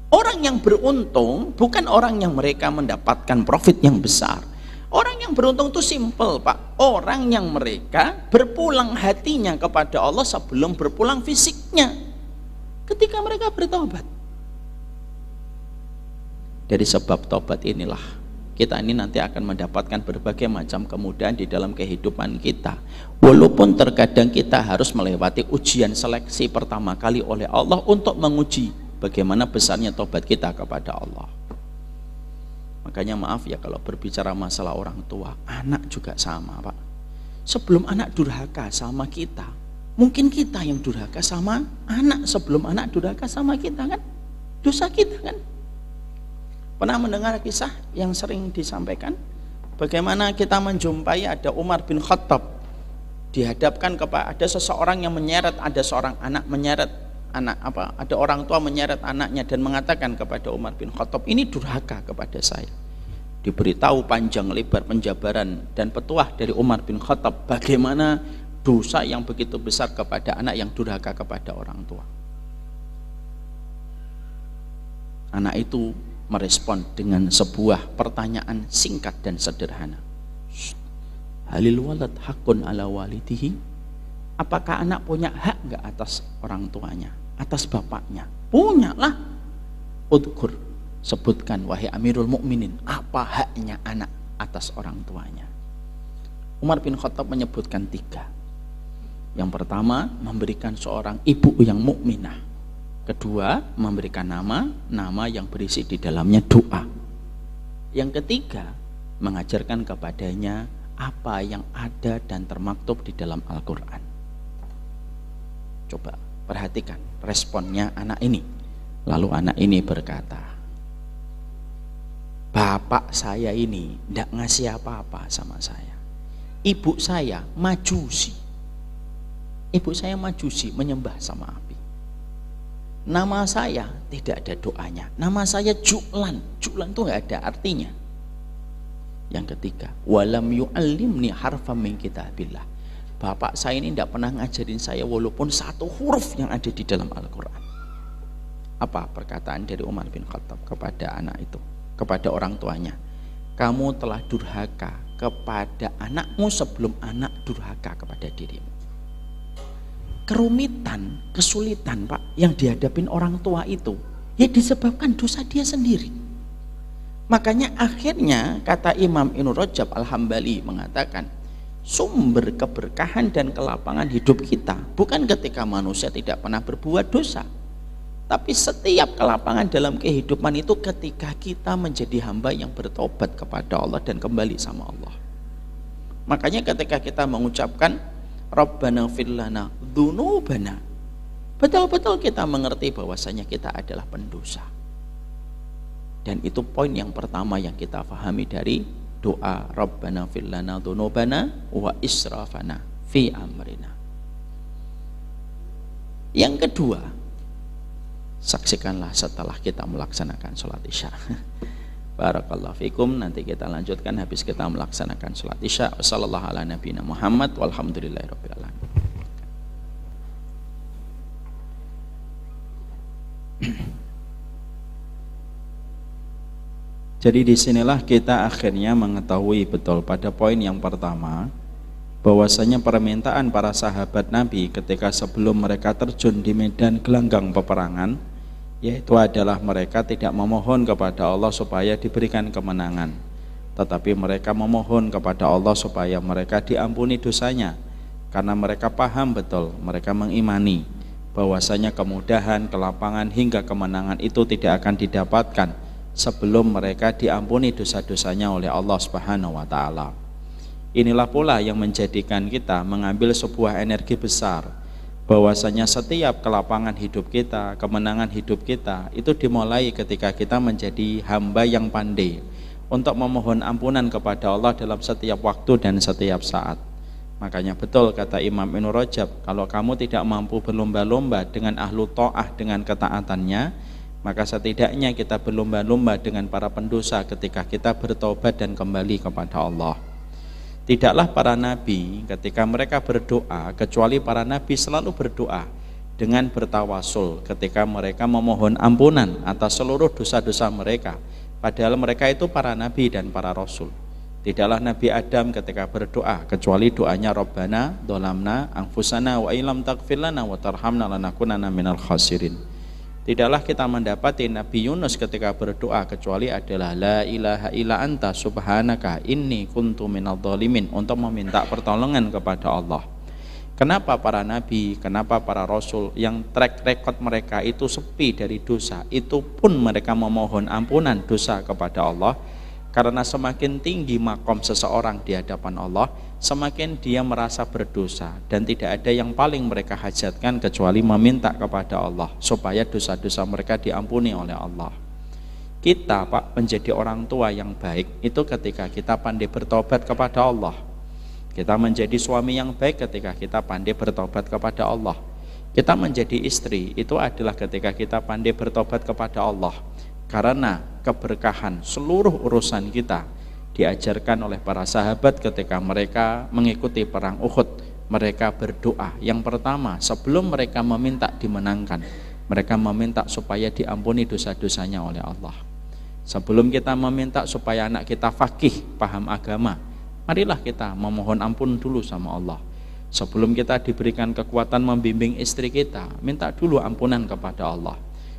Orang yang beruntung bukan orang yang mereka mendapatkan profit yang besar. Orang yang beruntung itu simple, Pak. Orang yang mereka berpulang hatinya kepada Allah sebelum berpulang fisiknya. Ketika mereka bertobat. Dari sebab tobat inilah kita ini nanti akan mendapatkan berbagai macam kemudahan di dalam kehidupan kita. Walaupun terkadang kita harus melewati ujian seleksi pertama kali oleh Allah untuk menguji bagaimana besarnya tobat kita kepada Allah. Makanya maaf ya kalau berbicara masalah orang tua, anak juga sama, Pak. Sebelum anak durhaka sama kita, mungkin kita yang durhaka sama anak sebelum anak durhaka sama kita, kan? Dosa kita, kan? Pernah mendengar kisah yang sering disampaikan bagaimana kita menjumpai ada Umar bin Khattab dihadapkan kepada ada seseorang yang menyeret, ada seorang anak menyeret anak ada orang tua menyeret anaknya dan mengatakan kepada Umar bin Khattab, ini durhaka kepada saya. Diberitahu panjang lebar penjabaran dan petuah dari Umar bin Khattab bagaimana dosa yang begitu besar kepada anak yang durhaka kepada orang tua. Anak itu merespon dengan sebuah pertanyaan singkat dan sederhana. Halil walad hakun ala walidihi? Apakah anak punya hak enggak atas orang tuanya, atas bapaknya? Punya lah. Udhkur, sebutkan wahai Amirul Mukminin, apa haknya anak atas orang tuanya? Umar bin Khattab menyebutkan 3. Yang pertama, memberikan seorang ibu yang mukminah. Kedua, memberikan nama yang berisi di dalamnya doa. Yang ketiga, mengajarkan kepadanya apa yang ada dan termaktub di dalam Al-Quran. Coba perhatikan responnya anak ini. Lalu anak ini berkata, bapak saya ini tidak ngasih apa-apa sama saya. Ibu saya majusi. Ibu saya majusi, menyembah sama api. Nama saya tidak ada doanya. Nama saya Ju'lan. Ju'lan itu nggak ada artinya. Yang ketiga, walam yu'allimni harfam min kitabillah. Bapak saya ini tidak pernah ngajarin saya walaupun satu huruf yang ada di dalam Al-Quran. Apa perkataan dari Umar bin Khattab kepada anak itu, kepada orang tuanya? Kamu telah durhaka kepada anakmu sebelum anak durhaka kepada dirimu. Kerumitan, kesulitan, Pak, yang dihadapin orang tua itu ya disebabkan dosa dia sendiri. Makanya akhirnya kata Imam Ibnu Rajab Al-Hambali mengatakan, sumber keberkahan dan kelapangan hidup kita bukan ketika manusia tidak pernah berbuat dosa, tapi setiap kelapangan dalam kehidupan itu ketika kita menjadi hamba yang bertobat kepada Allah dan kembali sama Allah. Makanya ketika kita mengucapkan Rabbana fir lana dzunubana, betul-betul kita mengerti bahwasanya kita adalah pendosa. Dan itu poin yang pertama yang kita pahami dari doa Rabbana fir lana dzunubana wa israfana fi amrina. Yang kedua, saksikanlah setelah kita melaksanakan sholat isya. Barakallahu fikum. Nanti kita lanjutkan habis kita melaksanakan sholat isya. Wassallallahu ala nabiyina Muhammad walhamdulillahirabbil alamin. Jadi disinilah kita akhirnya mengetahui betul pada poin yang pertama, bahwasanya permintaan para sahabat Nabi ketika sebelum mereka terjun di medan gelanggang peperangan, yaitu adalah mereka tidak memohon kepada Allah supaya diberikan kemenangan, tetapi mereka memohon kepada Allah supaya mereka diampuni dosanya, karena mereka paham betul, mereka mengimani bahwasanya kemudahan, kelapangan hingga kemenangan itu tidak akan didapatkan sebelum mereka diampuni dosa-dosanya oleh Allah Subhanahu wa taala. Inilah pula yang menjadikan kita mengambil sebuah energi besar, bahwasanya setiap kelapangan hidup kita, kemenangan hidup kita itu dimulai ketika kita menjadi hamba yang pandai untuk memohon ampunan kepada Allah dalam setiap waktu dan setiap saat. Makanya betul kata Imam Ibnu Rajab, kalau kamu tidak mampu berlomba-lomba dengan ahlu ta'ah dengan ketaatannya, maka setidaknya kita berlomba-lomba dengan para pendosa ketika kita bertobat dan kembali kepada Allah. Tidaklah para nabi ketika mereka berdoa, kecuali para nabi selalu berdoa dengan bertawasul ketika mereka memohon ampunan atas seluruh dosa-dosa mereka, padahal mereka itu para nabi dan para rasul. Tidaklah Nabi Adam ketika berdoa kecuali doanya Rabbana dzalamna anfusana wa illam taghfir lana wa tarhamna lanakunanna minal khasirin. Tidaklah kita mendapati Nabi Yunus ketika berdoa kecuali adalah la ilaha illa anta subhanaka inni kuntu minadh dhalimin, untuk meminta pertolongan kepada Allah. Kenapa para nabi, kenapa para rasul yang track record mereka itu sepi dari dosa, itu pun mereka memohon ampunan dosa kepada Allah? Karena semakin tinggi makom seseorang di hadapan Allah, semakin dia merasa berdosa, dan tidak ada yang paling mereka hajatkan kecuali meminta kepada Allah supaya dosa-dosa mereka diampuni oleh Allah. Kita Pak menjadi orang tua yang baik itu ketika kita pandai bertobat kepada Allah. Kita menjadi suami yang baik ketika kita pandai bertobat kepada Allah. Kita menjadi istri itu adalah ketika kita pandai bertobat kepada Allah. Karena keberkahan seluruh urusan kita diajarkan oleh para sahabat ketika mereka mengikuti perang Uhud. Mereka berdoa, yang pertama sebelum mereka meminta dimenangkan, mereka meminta supaya diampuni dosa-dosanya oleh Allah. Sebelum kita meminta supaya anak kita faqih, paham agama, marilah kita memohon ampun dulu sama Allah. Sebelum kita diberikan kekuatan membimbing istri kita, minta dulu ampunan kepada Allah.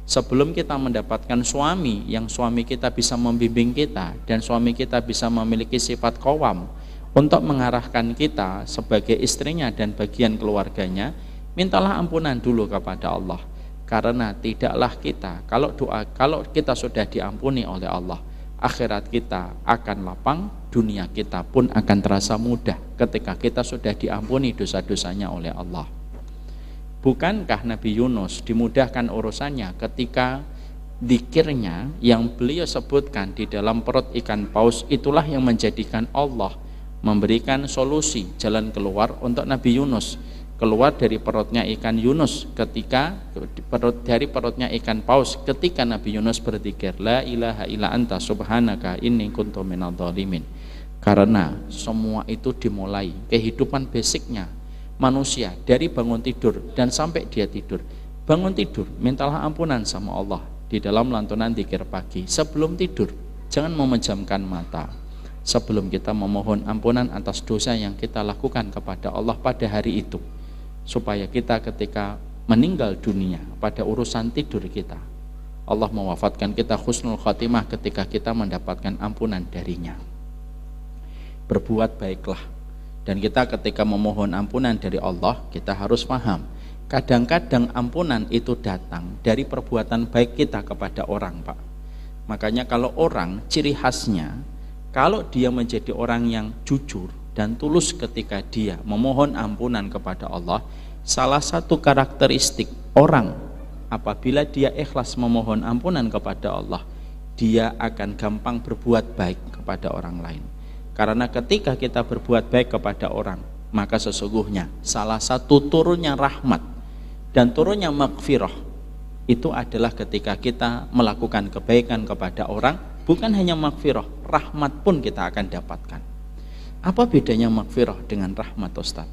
Sebelum kita mendapatkan suami yang suami kita bisa membimbing kita dan suami kita bisa memiliki sifat qawam untuk mengarahkan kita sebagai istrinya dan bagian keluarganya, mintalah ampunan dulu kepada Allah. Karena tidaklah kita, kalau kita sudah diampuni oleh Allah, akhirat kita akan lapang, dunia kita pun akan terasa mudah ketika kita sudah diampuni dosa-dosanya oleh Allah. Bukankah Nabi Yunus dimudahkan urusannya ketika dzikirnya yang beliau sebutkan di dalam perut ikan paus itulah yang menjadikan Allah memberikan solusi jalan keluar untuk Nabi Yunus keluar dari perutnya ikan Yunus dari perutnya ikan paus ketika Nabi Yunus berzikir la ilaha illa anta subhanaka inni kuntu minadh dhalimin. Karena semua itu dimulai kehidupan basicnya manusia dari bangun tidur dan sampai dia tidur. Bangun tidur, mintalah ampunan sama Allah di dalam lantunan dzikir pagi. Sebelum tidur, jangan memejamkan mata. Sebelum kita memohon ampunan atas dosa yang kita lakukan kepada Allah pada hari itu, supaya kita ketika meninggal dunia pada urusan tidur kita, Allah mewafatkan kita husnul khatimah ketika kita mendapatkan ampunan darinya. Berbuat baiklah. Dan kita ketika memohon ampunan dari Allah, kita harus paham, kadang-kadang ampunan itu datang dari perbuatan baik kita kepada orang, Pak. Makanya kalau orang, ciri khasnya, kalau dia menjadi orang yang jujur dan tulus ketika dia memohon ampunan kepada Allah, salah satu karakteristik orang apabila dia ikhlas memohon ampunan kepada Allah, dia akan gampang berbuat baik kepada orang lain. Karena ketika kita berbuat baik kepada orang, maka sesungguhnya salah satu turunnya rahmat dan turunnya maghfirah itu adalah ketika kita melakukan kebaikan kepada orang bukan hanya maghfirah, rahmat pun kita akan dapatkan. Apa bedanya maghfirah dengan rahmat, Ustaz?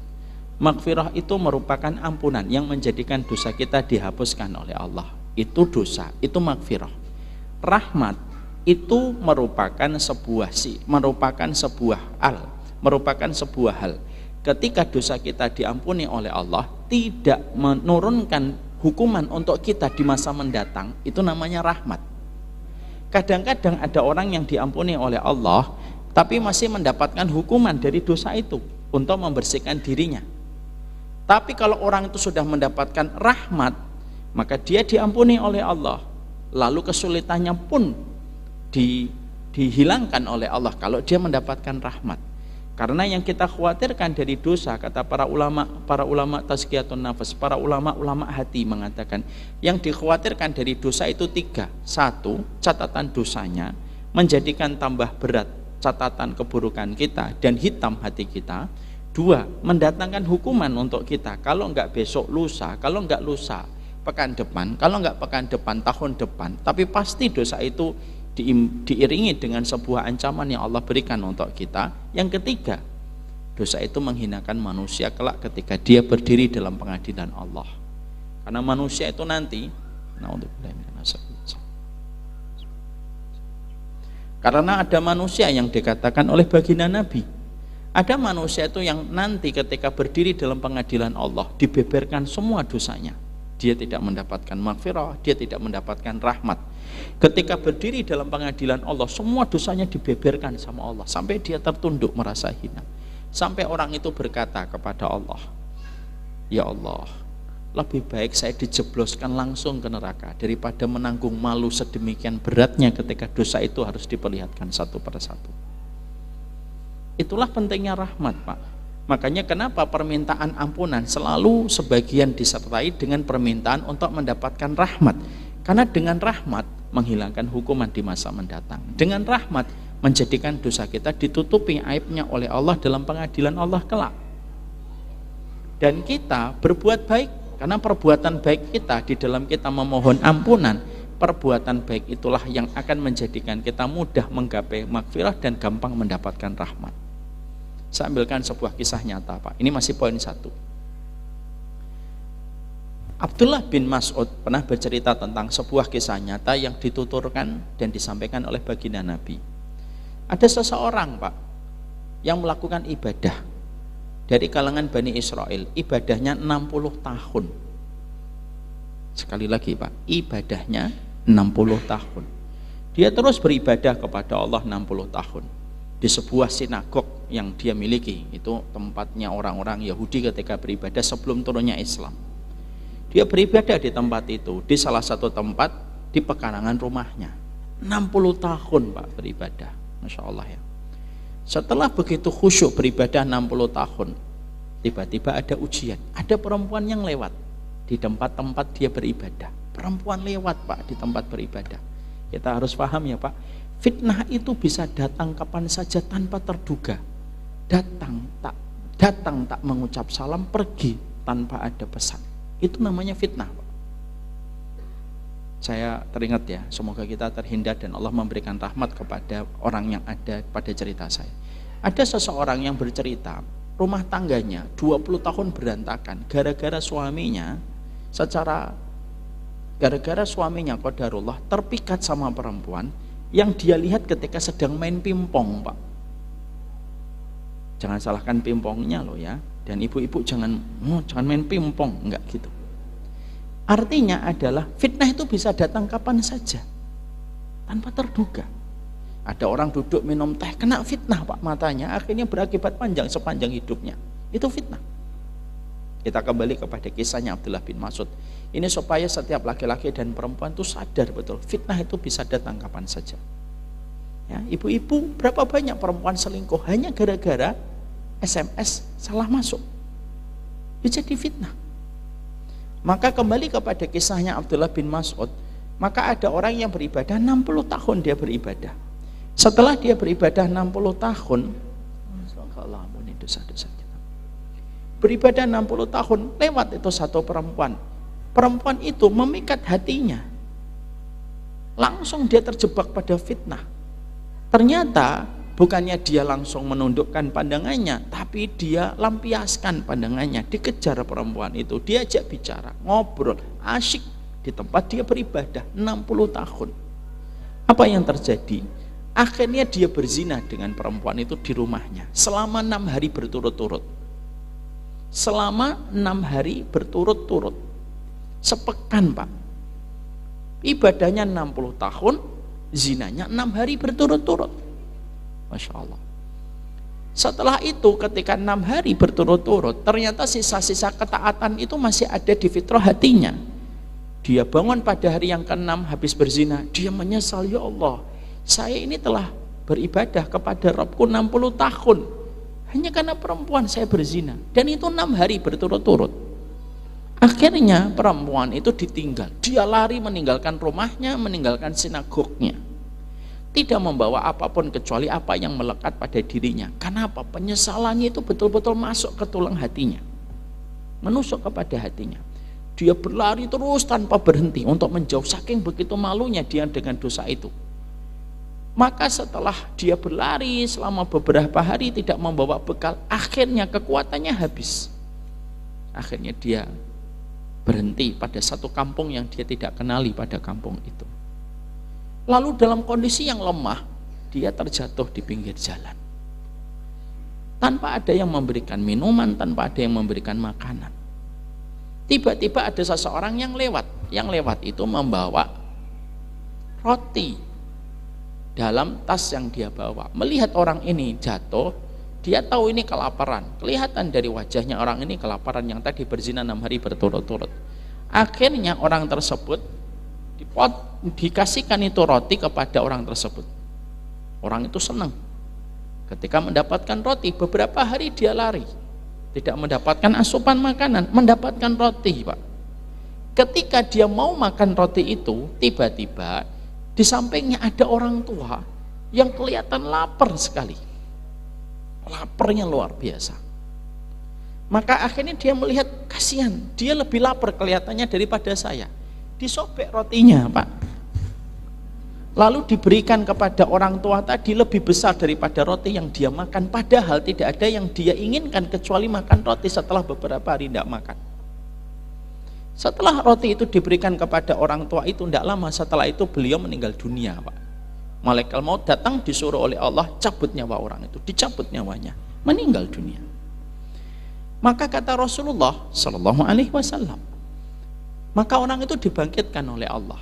Maghfirah itu merupakan ampunan yang menjadikan dosa kita dihapuskan oleh Allah. Itu dosa, itu maghfirah. Rahmat itu merupakan sebuah hal. Ketika dosa kita diampuni oleh Allah, tidak menurunkan hukuman untuk kita di masa mendatang, itu namanya rahmat. Kadang-kadang ada orang yang diampuni oleh Allah tapi masih mendapatkan hukuman dari dosa itu untuk membersihkan dirinya. Tapi kalau orang itu sudah mendapatkan rahmat, maka dia diampuni oleh Allah, lalu kesulitannya pun dihilangkan oleh Allah kalau dia mendapatkan rahmat. Karena yang kita khawatirkan dari dosa, kata para ulama tazkiyatun nafas, para ulama hati mengatakan, yang dikhawatirkan dari dosa itu 3. 1, catatan dosanya menjadikan tambah berat catatan keburukan kita dan hitam hati kita. 2, mendatangkan hukuman untuk kita, kalau enggak besok lusa, kalau enggak lusa pekan depan, kalau enggak pekan depan tahun depan, tapi pasti dosa itu diiringi dengan sebuah ancaman yang Allah berikan untuk kita. Yang 3, dosa itu menghinakan manusia kelak ketika dia berdiri dalam pengadilan Allah. Karena manusia itu nanti, karena ada manusia yang dikatakan oleh baginda Nabi, ada manusia itu yang nanti ketika berdiri dalam pengadilan Allah dibeberkan semua dosanya. Dia tidak mendapatkan maghfirah, dia tidak mendapatkan rahmat. Ketika berdiri dalam pengadilan Allah, semua dosanya dibeberkan sama Allah sampai dia tertunduk merasa hina. Sampai orang itu berkata kepada Allah, ya Allah, lebih baik saya dijebloskan langsung ke neraka daripada menanggung malu sedemikian beratnya ketika dosa itu harus diperlihatkan satu persatu. Itulah pentingnya rahmat, Pak. Makanya kenapa permintaan ampunan selalu sebagian disertai dengan permintaan untuk mendapatkan rahmat. Karena dengan rahmat menghilangkan hukuman di masa mendatang. Dengan rahmat menjadikan dosa kita ditutupi aibnya oleh Allah dalam pengadilan Allah kelak. Dan kita berbuat baik, karena perbuatan baik kita di dalam kita memohon ampunan, perbuatan baik itulah yang akan menjadikan kita mudah menggapai maghfirah dan gampang mendapatkan rahmat. Saya ambilkan sebuah kisah nyata, Pak. Ini masih poin 1. Abdullah bin Mas'ud pernah bercerita tentang sebuah kisah nyata yang dituturkan dan disampaikan oleh baginda Nabi. Ada seseorang, Pak, yang melakukan ibadah dari kalangan Bani Israel. Ibadahnya 60 tahun. Sekali lagi, Pak, ibadahnya 60 tahun. Dia terus beribadah kepada Allah 60 tahun. Di sebuah sinagog yang dia miliki, itu tempatnya orang-orang Yahudi ketika beribadah sebelum turunnya Islam. Dia beribadah di tempat itu, di salah satu tempat di pekarangan rumahnya. 60 tahun, Pak, beribadah. Masya Allah ya. Setelah begitu khusyuk beribadah 60 tahun, tiba-tiba ada ujian. Ada perempuan yang lewat di tempat-tempat dia beribadah. Perempuan lewat, Pak, di tempat beribadah. Kita harus paham ya, Pak, fitnah itu bisa datang kapan saja tanpa terduga. Datang tak mengucap salam, pergi tanpa ada pesan. Itu namanya fitnah, Pak. Saya teringat ya, semoga kita terhindar dan Allah memberikan rahmat kepada orang yang ada pada cerita saya. Ada seseorang yang bercerita, rumah tangganya 20 tahun berantakan gara-gara suaminya qadarullah terpikat sama perempuan yang dia lihat ketika sedang main pingpong, Pak. Jangan salahkan pingpongnya loh ya. Dan ibu-ibu jangan main pingpong, enggak gitu. Artinya adalah fitnah itu bisa datang kapan saja tanpa terduga. Ada orang duduk minum teh, kena fitnah, Pak, matanya, akhirnya berakibat panjang sepanjang hidupnya. Itu fitnah. Kita kembali kepada kisahnya Abdullah bin Mas'ud. Ini supaya setiap laki-laki dan perempuan itu sadar betul, fitnah itu bisa datang kapan saja. Ya, ibu-ibu, berapa banyak perempuan selingkuh hanya gara-gara SMS salah masuk, itu jadi fitnah. Maka kembali kepada kisahnya Abdullah bin Mas'ud, maka ada orang yang beribadah 60 tahun dia beribadah. Setelah dia beribadah 60 tahun, beribadah 60 tahun, lewat itu satu perempuan. Perempuan itu memikat hatinya. Langsung dia terjebak pada fitnah. Ternyata bukannya dia langsung menundukkan pandangannya, tapi dia lampiaskan pandangannya, dikejar perempuan itu, diajak bicara, ngobrol, asyik di tempat dia beribadah 60 tahun. Apa yang terjadi? Akhirnya dia berzina dengan perempuan itu di rumahnya selama 6 hari berturut-turut. Selama 6 hari berturut-turut. Sepekan, Pak. Ibadahnya 60 tahun, zinanya 6 hari berturut-turut. Masya Allah. Setelah itu ketika 6 hari berturut-turut, ternyata sisa-sisa ketaatan itu masih ada di fitrah hatinya. Dia bangun pada hari yang ke-6 habis berzina, dia menyesal, ya Allah, saya ini telah beribadah kepada Rabbku 60 tahun hanya karena perempuan saya berzina, dan itu 6 hari berturut-turut. Akhirnya perempuan itu ditinggal, dia lari meninggalkan rumahnya, meninggalkan sinagognya, tidak membawa apapun kecuali apa yang melekat pada dirinya. Karena apa? Penyesalannya itu betul-betul masuk ke tulang hatinya, menusuk kepada hatinya. Dia berlari terus tanpa berhenti untuk menjauh, saking begitu malunya dia dengan dosa itu. Maka setelah dia berlari selama beberapa hari tidak membawa bekal, akhirnya kekuatannya habis. Akhirnya dia berhenti pada satu kampung yang dia tidak kenali pada kampung itu. Lalu dalam kondisi yang lemah, dia terjatuh di pinggir jalan. Tanpa ada yang memberikan minuman, tanpa ada yang memberikan makanan. Tiba-tiba ada seseorang yang lewat. Yang lewat itu membawa roti dalam tas yang dia bawa. Melihat orang ini jatuh, dia tahu ini kelaparan. Kelihatan dari wajahnya orang ini kelaparan yang tadi berzina 6 hari berturut-turut. Akhirnya orang tersebut dikasihkan itu roti kepada orang tersebut. Orang itu senang. Ketika mendapatkan roti, beberapa hari dia lari. Tidak mendapatkan asupan makanan, mendapatkan roti, Pak. Ketika dia mau makan roti itu, tiba-tiba di sampingnya ada orang tua yang kelihatan lapar sekali. Laparnya luar biasa. Maka akhirnya dia melihat, kasihan, dia lebih lapar kelihatannya daripada saya. Disobek rotinya, Pak. Lalu diberikan kepada orang tua tadi lebih besar daripada roti yang dia makan. Padahal tidak ada yang dia inginkan kecuali makan roti. Setelah beberapa hari tidak makan. Setelah roti itu diberikan kepada orang tua itu, tidak lama setelah itu beliau meninggal dunia, Pak. Malaikat maut datang disuruh oleh Allah cabut nyawa orang itu, dicabut nyawanya, meninggal dunia. Maka kata Rasulullah Shallallahu Alaihi Wasallam, maka orang itu dibangkitkan oleh Allah.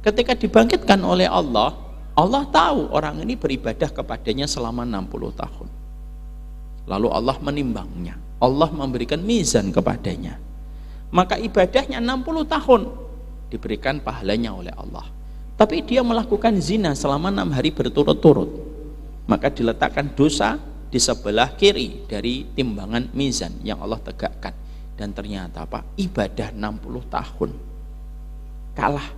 Ketika dibangkitkan oleh Allah, Allah tahu orang ini beribadah kepadanya selama 60 tahun. Lalu Allah menimbangnya, Allah memberikan mizan kepadanya. Maka ibadahnya 60 tahun diberikan pahalanya oleh Allah. Tapi dia melakukan zina selama 6 hari berturut-turut, maka diletakkan dosa di sebelah kiri dari timbangan mizan yang Allah tegakkan. Dan ternyata, Pak, ibadah 60 tahun kalah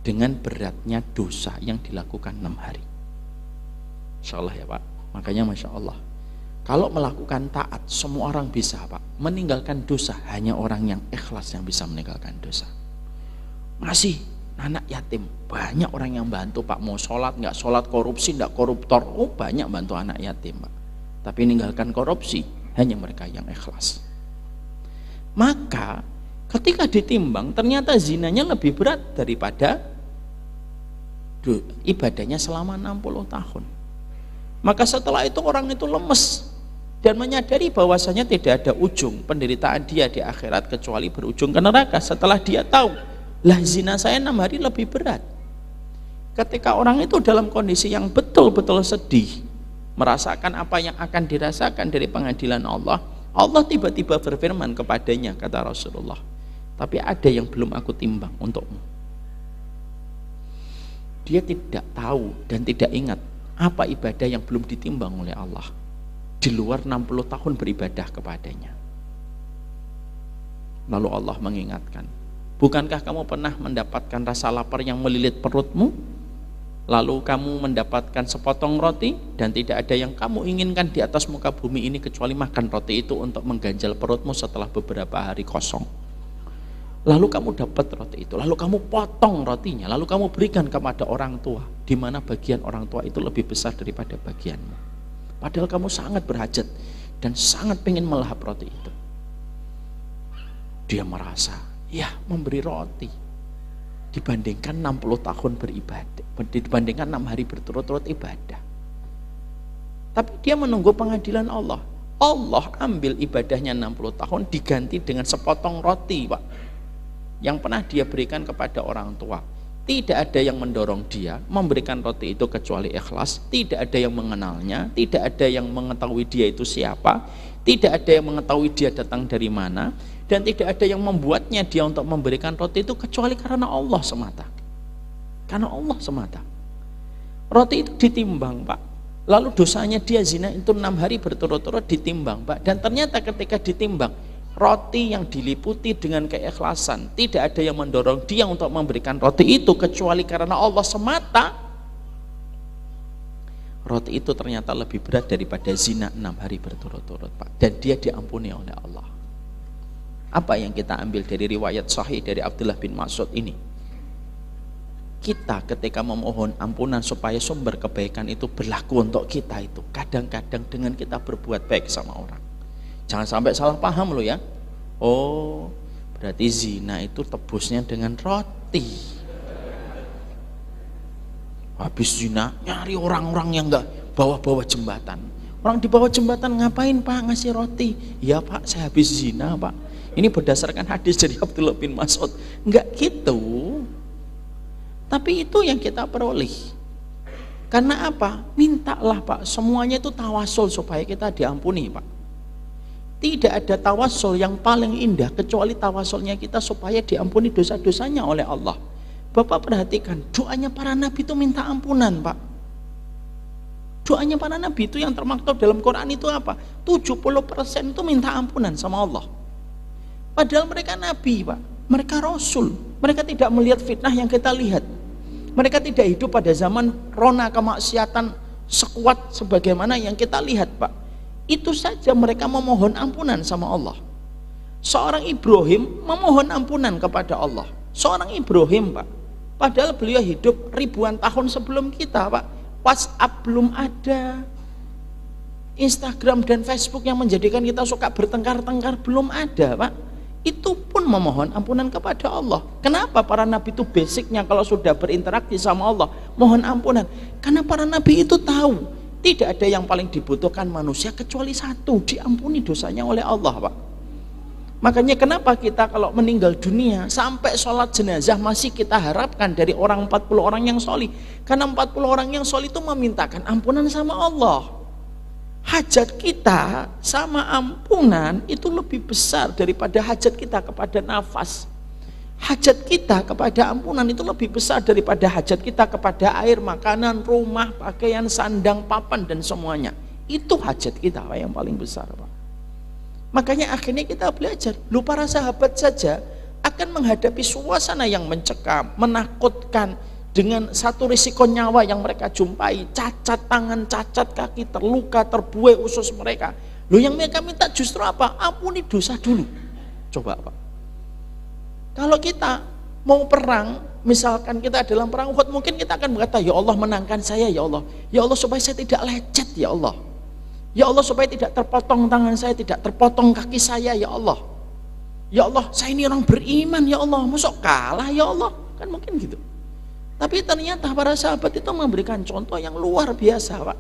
dengan beratnya dosa yang dilakukan 6 hari. Insya Allah ya, Pak. Makanya Masya Allah, kalau melakukan taat semua orang bisa, Pak. Meninggalkan dosa hanya orang yang ikhlas yang bisa meninggalkan dosa. Masih anak yatim, banyak orang yang bantu, Pak. Mau sholat nggak sholat, korupsi nggak koruptor, banyak bantu anak yatim, Pak. Tapi meninggalkan korupsi hanya mereka yang ikhlas. Maka ketika ditimbang ternyata zinanya lebih berat daripada ibadahnya selama 60 tahun. Maka setelah itu orang itu lemes dan menyadari bahwasanya tidak ada ujung penderitaan dia di akhirat kecuali berujung ke neraka. Setelah dia tahu, lah zina saya 6 hari lebih berat. Ketika orang itu dalam kondisi yang betul-betul sedih, merasakan apa yang akan dirasakan dari pengadilan Allah, Allah tiba-tiba berfirman kepadanya, kata Rasulullah, tapi ada yang belum aku timbang untukmu. Dia tidak tahu dan tidak ingat apa ibadah yang belum ditimbang oleh Allah di luar 60 tahun beribadah kepadanya. Lalu Allah mengingatkan, bukankah kamu pernah mendapatkan rasa lapar yang melilit perutmu, lalu kamu mendapatkan sepotong roti dan tidak ada yang kamu inginkan di atas muka bumi ini kecuali makan roti itu untuk mengganjal perutmu setelah beberapa hari kosong. lalu kamu dapat roti itu, lalu kamu potong rotinya, lalu kamu berikan kepada orang tua, di mana bagian orang tua itu lebih besar daripada bagianmu. Padahal kamu sangat berhajat dan sangat pengen melahap roti itu. Dia merasa, ya memberi roti dibandingkan 60 tahun beribadah, dibandingkan 6 hari berturut-turut ibadah. Tapi dia menunggu pengadilan Allah. Allah ambil ibadahnya 60 tahun diganti dengan sepotong roti, Pak, yang pernah dia berikan kepada orang tua. Tidak ada yang mendorong dia memberikan roti itu kecuali ikhlas. Tidak ada yang mengenalnya, tidak ada yang mengetahui dia itu siapa, tidak ada yang mengetahui dia datang dari mana, dan tidak ada yang membuatnya dia untuk memberikan roti itu kecuali karena Allah semata. Karena Allah semata. Roti itu ditimbang, Pak. Lalu dosanya dia zina itu 6 hari berturut-turut ditimbang, Pak. Dan ternyata ketika ditimbang, roti yang diliputi dengan keikhlasan, tidak ada yang mendorong dia untuk memberikan roti itu kecuali karena Allah semata. Roti itu ternyata lebih berat daripada zina 6 hari berturut-turut, Pak. Dan dia diampuni oleh Allah. Apa yang kita ambil dari riwayat sahih dari Abdullah bin Mas'ud ini? Kita ketika memohon ampunan supaya sumber kebaikan itu berlaku untuk kita itu, kadang-kadang dengan kita berbuat baik sama orang. Jangan sampai salah paham loh ya. Oh, berarti zina itu tebusnya dengan roti. Habis zina nyari orang-orang yang enggak bawah-bawah jembatan. Orang di bawah jembatan ngapain, Pak, ngasih roti? Ya, Pak, saya habis zina, Pak. Ini berdasarkan hadis dari Abdullah bin Mas'ud. Enggak gitu. Tapi itu yang kita peroleh. Karena apa? Mintalah, Pak. Semuanya itu tawasul supaya kita diampuni, Pak. Tidak ada tawasul yang paling indah kecuali tawasulnya kita supaya diampuni dosa-dosanya oleh Allah. Bapak perhatikan, doanya para nabi itu minta ampunan, Pak. Doanya para nabi itu yang termaktub dalam Quran itu apa? 70% itu minta ampunan sama Allah. Padahal mereka nabi, Pak. Mereka rasul. Mereka tidak melihat fitnah yang kita lihat. Mereka tidak hidup pada zaman rona kemaksiatan sekuat sebagaimana yang kita lihat, Pak. Itu saja mereka memohon ampunan sama Allah. Seorang Ibrahim memohon ampunan kepada Allah. Seorang Ibrahim, Pak, padahal beliau hidup ribuan tahun sebelum kita, Pak. WhatsApp belum ada, Instagram dan Facebook yang menjadikan kita suka bertengkar-tengkar belum ada, Pak. Itu pun memohon ampunan kepada Allah. Kenapa para nabi itu basicnya kalau sudah berinteraksi sama Allah mohon ampunan? Karena para nabi itu tahu tidak ada yang paling dibutuhkan manusia kecuali satu, diampuni dosanya oleh Allah, Pak. Makanya kenapa kita kalau meninggal dunia sampai sholat jenazah masih kita harapkan dari orang 40 orang yang sholih. Karena 40 orang yang sholih itu memintakan ampunan sama Allah. Hajat kita sama ampunan itu lebih besar daripada hajat kita kepada nafas. Hajat kita kepada ampunan itu lebih besar daripada hajat kita kepada air, makanan, rumah, pakaian, sandang, papan, dan semuanya. Itu hajat kita, Pak, yang paling besar, Pak. Makanya akhirnya kita belajar, lu para sahabat saja akan menghadapi suasana yang mencekam, menakutkan, dengan satu risiko nyawa yang mereka jumpai, cacat tangan, cacat kaki, terluka, terbuai usus mereka. Lu yang mereka minta justru apa? Ampuni dosa dulu. Coba, Pak. Kalau kita mau perang, misalkan kita dalam perang Uhud, mungkin kita akan berkata, ya Allah menangkan saya, ya Allah. Ya Allah supaya saya tidak lecet, ya Allah. Ya Allah supaya tidak terpotong tangan saya, tidak terpotong kaki saya, ya Allah. Ya Allah, saya ini orang beriman, ya Allah. Masuk kalah, ya Allah. Kan mungkin gitu. Tapi ternyata para sahabat itu memberikan contoh yang luar biasa, Pak.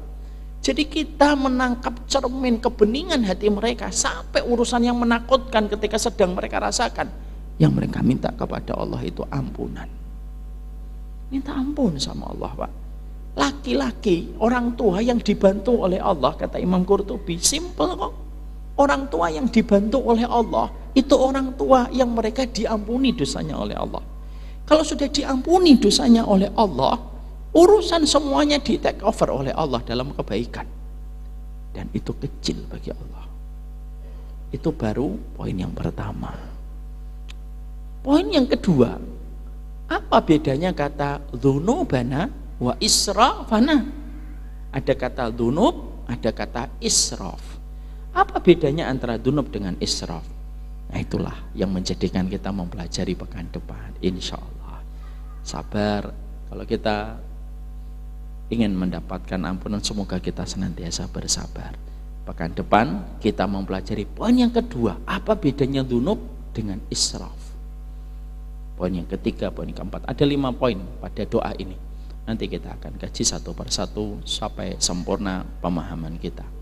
Jadi kita menangkap cermin kebeningan hati mereka sampai urusan yang menakutkan ketika sedang mereka rasakan. Yang mereka minta kepada Allah itu ampunan. Minta ampun sama Allah, Pak. Laki-laki, orang tua yang dibantu oleh Allah, kata Imam Qurtubi, simple kok. Orang tua yang dibantu oleh Allah, itu orang tua yang mereka diampuni dosanya oleh Allah. Kalau sudah diampuni dosanya oleh Allah, urusan semuanya di take over oleh Allah dalam kebaikan. Dan itu kecil bagi Allah. Itu baru poin yang pertama. Poin yang kedua, apa bedanya kata dzunubana wa israfana? Ada kata dzunub, ada kata israf. Apa bedanya antara dzunub dengan israf? Nah itulah yang menjadikan kita mempelajari pekan depan, insya Allah. Sabar, kalau kita ingin mendapatkan ampunan, semoga kita senantiasa bersabar. Pekan depan kita mempelajari poin yang kedua, apa bedanya dzunub dengan israf. Poin yang ketiga, poin yang keempat, ada 5 poin pada doa ini. Nanti kita akan kaji satu persatu sampai sempurna pemahaman kita.